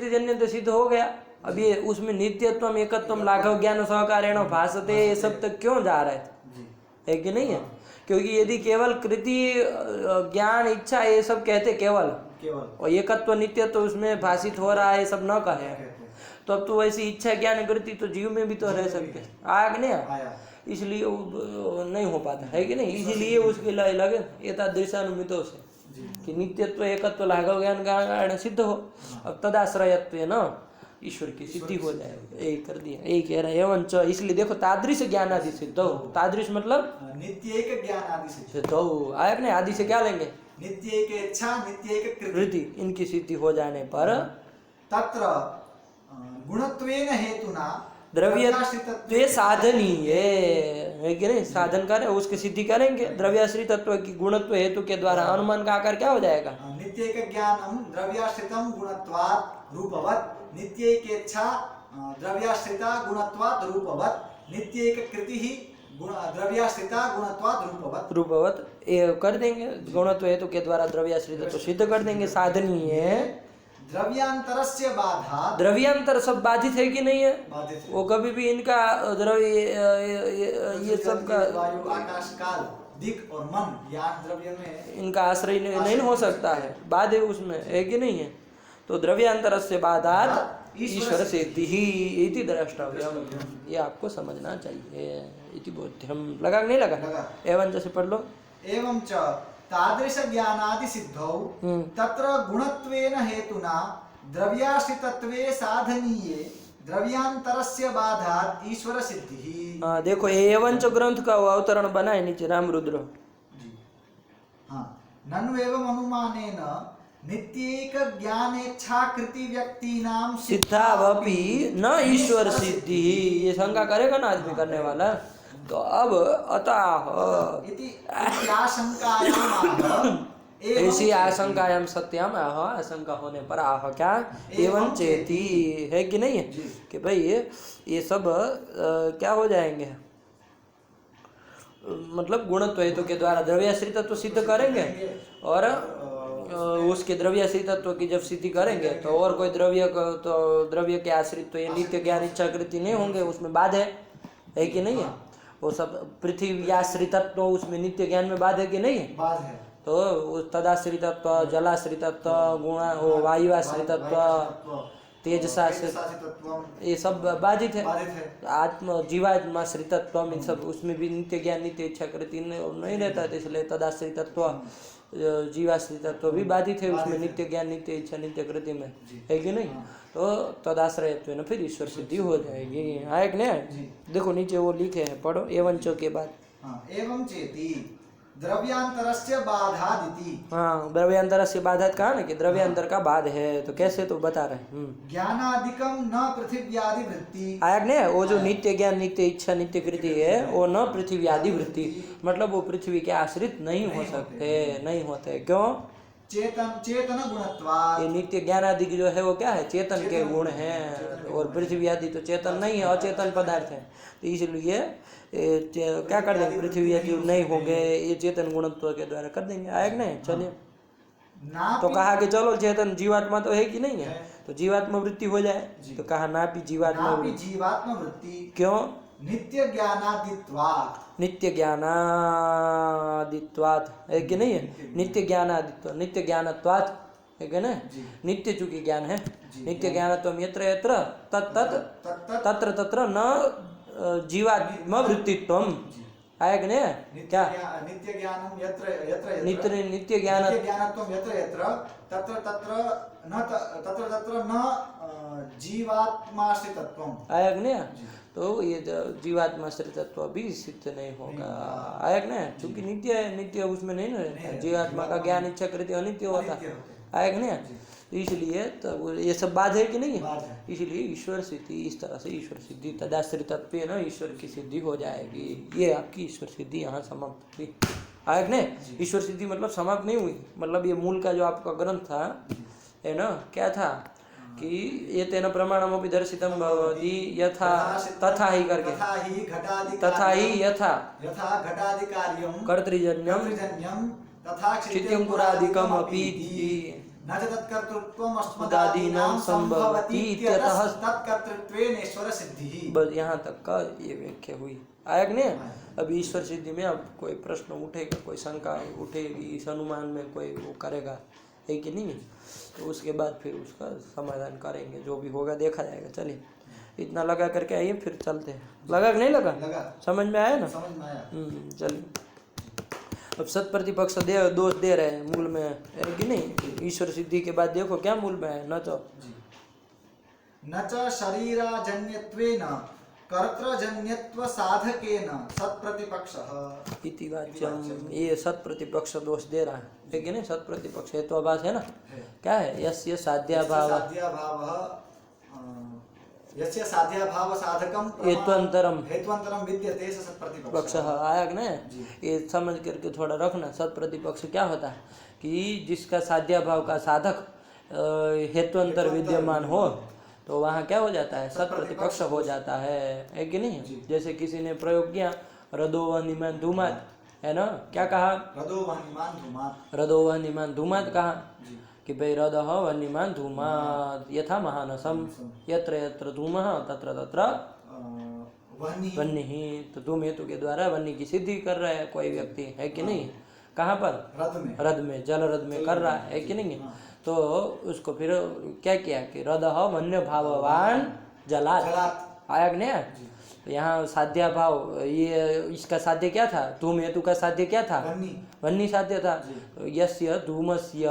जन्य तो सिद्ध हो गया। अब ये उसमें नित्यत्वम एकत्वम लाघव ज्ञान सहकारेण भासते, ये सब तक क्यों जा रहे थे? है कि नहीं है? क्योंकि यदि केवल कृति, ज्ञान, इच्छा ये सब कहते केवल, और एकत्व नित्यत्व उसमें भाषित हो रहा है, ये सब न कहे, तो अब तो वैसी इच्छा, ज्ञान, कृति तो जीव में भी तो रह सकते। आया कि नहीं आया? इसलिए वो नहीं हो पाता, है कि नहीं? इसीलिए उसके लगे एतादृशानुमितों से कि नित्यत्व एकत्व लाघव ज्ञान का सिद्ध हो, अब तदाश्रयत्व है ना, ईश्वर की सिद्धि हो जाएगी। यही कर दिया, यही कह रहा है एवं च। इसलिए देखो तादृश ज्ञान आदि सिद्ध हो, तादृश मतलब नित्य एक ज्ञान आदि सिद्ध हो। आया कि नहीं? आदि से क्या लेंगे? नित्य एक इच्छा, नित्य एक कृति, इनकी सिद्धि हो जाने पर तत्र गुणत्वेन हेतुना द्रव्यत्वे साधनीय, है कि नहीं? साधन करें, उसकी सिद्धि करेंगे द्रव्याश्रित तत्व की गुणत्व हेतु के द्वारा। अनुमान का आकार क्या हो जाएगा? नित्य एक ज्ञानम द्रव्याश्रितम गुणत्वात् रूपवत्, नित्य एक इच्छा द्रव्याश्रिता गुणत्वात् रूपवत्, नित्य एक कृति ही द्रव्याश्रिता गुणत्वात् रूपवत् ये कर देंगे। गुणत्व हेतु के द्वारा द्रव्याश्रित तो सिद्ध कर देंगे। साधनीय द्रव्यांतरस्य बाधा, द्रव्यांतर सब बाधित है कि नहीं है? बाधित है। वो कभी भी इनका द्रव्य ये सब का वायु, आकाश, काल, दिक् और मन, ये 8 द्रव्य में इनका आश्रय नहीं हो सकता है, बाध है उसमें, है कि नहीं है? तो द्रव्यांतरस्य बाधात् ईश्वर सिद्धि इति द्रष्टव्यम, ये आपको समझना चाहिए। इति बोध्यम। लगा नहीं लगा? एवं जैसे पढ़ लो। एवं च तादृश ज्ञानादि सिद्धौ तत्र गुणत्वेन हेतुना द्रव्याश्रितत्वे साधनीये द्रव्यांतरस्य बाधात् ईश्वर सिद्धि। हाँ देखो, एवं च ग्रंथ का अवतरण बना है नीचे रामरुद्र। हाँ, ननु एवं अनुमानेन नित्येक ज्ञानेच्छा कृति व्यक्तिनां सिद्धावपि न ईश्वर सिद्धि। ये शंका करेगा ना आदमी करने वाला, तो अब अतः ऐसी आशंकायाम सत्याम आह, आशंका होने पर आह क्या एवं चेती, है कि नहीं है? कि भाई ये सब क्या हो जाएंगे? मतलब गुणत्व हेतु के द्वारा द्रव्याश्रित तत्व सिद्ध करेंगे, और उसके द्रव्याश्रित तत्व की जब सिद्धि करेंगे तो और कोई द्रव्य के आश्रित तो ये नित्य ज्ञान इच्छा कृति नहीं होंगे, उसमें बाध है कि नहीं है? वो सब पृथ्वी आश्रितत्व उसमें नित्य ज्ञान में बाध है कि नहीं है? बाध है। तो तदाश्रितत्व, जलाश्रितत्व, गुणा वायु आश्रितत्व, तेजसाश्रितत्व, ये सब बाधित है। आत्म जीवात्माश्रितत्व, इन सब उसमें भी नित्य ज्ञान नित्य इच्छा कृति नहीं रहता है, इसलिए तदाश्रितत्व, जीवाश्रितत्व भी बाधित है उसमें, नित्य ज्ञान नित्य इच्छा नित्य कृति में, है कि नहीं? तो तदाश्रयत्व न फिर ईश्वर सिद्धि हो जाएगी। है कि नहीं? देखो नीचे वो लिखे हैं, पढ़ो एवं च के बाद। एवं चेती द्रव्यांतरस्य बाधादिति। हाँ, द्रव्यांतरस्य बाधात कहा ना कि द्रव्यांतर का बाध है, तो कैसे तो बता रहे हैं। ज्ञानादिकम न पृथिव्यादि वृत्ति। आया कि नहीं? वो जो नित्य ज्ञान नित्य इच्छा नित्य कृति है, वो न पृथ्वी आदि वृत्ति, मतलब वो पृथ्वी के आश्रित नहीं हो सकते, नहीं होते। क्यों? चेतन गुणत्वात्। ये नित्य ज्ञान आदि जो है वो क्या है, चेतन के गुण हैं, और पृथ्वी आदि तो चेतन नहीं है, अचेतन पदार्थ है। तो इसलिए क्या कर देंगे, पृथ्वी आदि नहीं होंगे, ये चेतन गुणत्व के द्वारा कर देंगे। आया कि नहीं? चलिए, तो कहा कि चलो चेतन जीवात्मा तो है कि नहीं है, तो जीवात्मा वृत्ति हो जाए, तो कहा नापि जीवात्मा वृत्ति। क्यों? नित्य ज्ञानादित्वात्। नित्य ज्ञानादित्वात् है कि नहीं है? नित्य ज्ञानादित्व, नित्य ज्ञानत्वात् है कि नहीं? नित्य चूंकि ज्ञान है, नित्य ज्ञानत्वम यत्र यत्र तत् तत्र तत्र न जीवात्मा वृत्तित्वम। आया कि नहीं? क्या नित्य ज्ञानम यत्र यत्र नित्य ज्ञानत्वम यत्र यत्र तत्र तत्र न जीवात्माश्रितत्वम। आया कि नहीं? तो ये जीवात्माश्रितत्व भी सिद्ध नहीं होगा। आया कि नहीं? क्योंकि नित्य है, नित्य उसमें नहीं रहता, जीवात्मा का ज्ञान इच्छा कृत्य अनित्य होता। आया कि नहीं? तो इसलिए तो ये सब बात है कि नहीं है? इसलिए ईश्वर सिद्धि, इस तरह से ईश्वर सिद्धि तदाश्रितत्व न ईश्वर की सिद्धि हो जाएगी। ये आपकी ईश्वर सिद्धि यहाँ समाप्त हुई। आया कि नहीं? ईश्वर सिद्धि मतलब समाप्त नहीं हुई, मतलब ये मूल का जो आपका ग्रंथ था है ना, क्या था कि ये तेन प्रमाणमपि दर्शितम भवति यथा तथा ही करके, तथा ही यथा घटादि कार्यम कर्तृजन्यम तथा क्षित्यं पुरादिकम अपि न च तत्कर्तृत्वम् अस्मदादीनां संभवति इत्यतः तत्कर्तृत्वेन ईश्वर सिद्धि। बस यहाँ तक का ये व्याख्या हुई। आया कि नहीं? अब ईश्वर सिद्धि में अब कोई प्रश्न उठेगा, कोई शंका उठेगी, इस अनुमान में कोई वो करेगा है कि नहीं, तो उसके बाद फिर उसका समाधान करेंगे, जो भी होगा देखा जाएगा। चलिए इतना लगा करके आइए, फिर चलते हैं। लगा कि नहीं लगा? समझ में आया ना? समझ में आया। चलिए, अब सत प्रतिपक्ष दोष दे रहे हैं मूल में है कि नहीं? ईश्वर सिद्धि के बाद देखो क्या मूल में है, न च शरीराजन्यत्वेन कर्तृजन्यत्व साधकेन सत प्रतिपक्षः इति वाच्यम। ये सत प्रतिपक्ष दोष दे रहा है कि नहीं? सत प्रतिपक्ष हेत्वाभास है ना, क्या है? यस्य यस्य साध्याभाव साधकम हेत्वंतरम विद्यते स सत प्रतिपक्ष। आया कि नहीं? ये समझ करके थोड़ा रखना। सत प्रतिपक्ष क्या होता है कि जिसका साध्याभाव का साधक हेत्वंतर विद्यमान हो, तो वहाँ क्या हो जाता है? सत प्रतिपक्ष हो जाता है कि नहीं? जैसे किसी ने प्रयोग किया रदो व निमान धूमात, है ना, क्या कहा? रदो व निमान धूमात कहा कि भाई रदः वन्यमान धूमात् यथा महानसम यत्र यत्र धूमः तत्र तत्र वन्य। तो धूम हेतु के द्वारा वन्य की सिद्धि कर रहा है कोई व्यक्ति, है कि नहीं? कहाँ पर? रद में, जल रद में कर रहा है कि नहीं? तो उसको फिर क्या किया कि रदः वन्य भाववान जलात्। आया कि नहीं? तो यहाँ साध्या भाव, ये इसका साध्य क्या था? धूम हेतु का साध्य क्या था? वन्य साध्य था। यस्य धूमस्य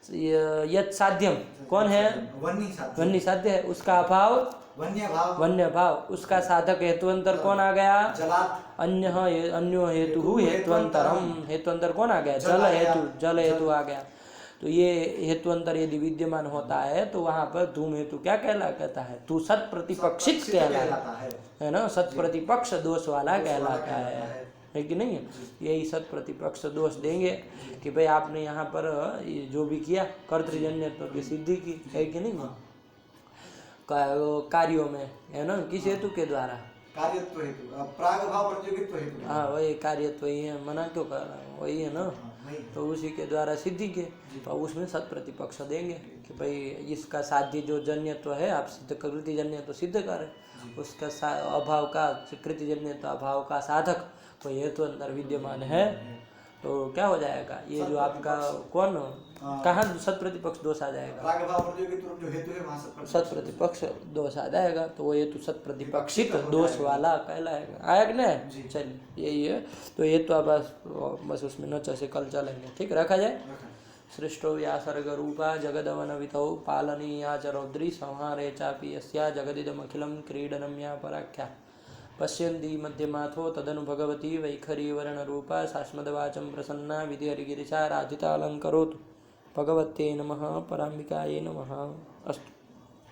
यत् साध्यम कौन है? वन्य साध्य है, उसका अभाव वन्य भाव, उसका साधक हेतुअंतर कौन आ गया? अन्यो हेतु हेतुअंतरम, हेतुअंतर कौन आ गया? जल हेतु आ गया। तो ये हेतुअंतर यदि विद्यमान होता है तो वहां पर धूम हेतु क्या कहलाता है? तू सत प्रतिपक्षित कहलाता है ना, सत प्रतिपक्ष दोष वाला कहलाता है कि नहीं? यही सत प्रतिपक्ष दोष देंगे कि भाई आपने यहाँ पर जो भी किया कर्तृजन्यत्व की सिद्धि की, है कि नहीं? कार्यों में, है ना, किस हेतु के द्वारा? कार्यत्व हेतु, प्रागभाव प्रतियोगित्व हेतु। हाँ, वही कार्यत्व ही है, मना क्यों कर रहा है? वही है ना, तो उसी के द्वारा सिद्धि के, तो उसमें सत प्रतिपक्ष देंगे कि भाई इसका साध्य जो जन्यत्व है आप सिद्ध कृति जन्यत्व सिद्ध करें, उसका अभाव का कृति जन्यत्व अभाव का साधक कोई हेतु अंदर विद्यमान है, तो क्या हो जाएगा? ये जो आपका कौन कहाँ सत प्रतिपक्ष दोष आ जाएगा? सत प्रतिपक्ष दोष आ जाएगा, तो वो हेतु सत प्रतिपक्षित दोष वाला कहलाएगा। आया कि नहीं? चलिए यही है। तो हेतु बस उसमें न से कल चलेंगे, ठीक, रखा जाए। सृष्टो व्यासर्ग रूपा जगदवन वितौ पालनीया च रौद्री संहारे चापि यस्या जगदिदमखिलं क्रीडनं या पराख्या पश्यन्ति मध्यमाथो तदनु भगवती वैखरी वर्णरूपा शाश्मदवाचं प्रसन्ना विधिहरिगिरिशा राधितालङ्करोतु। भगवते नमः, पराम्बिकायै नमः। अस्तु।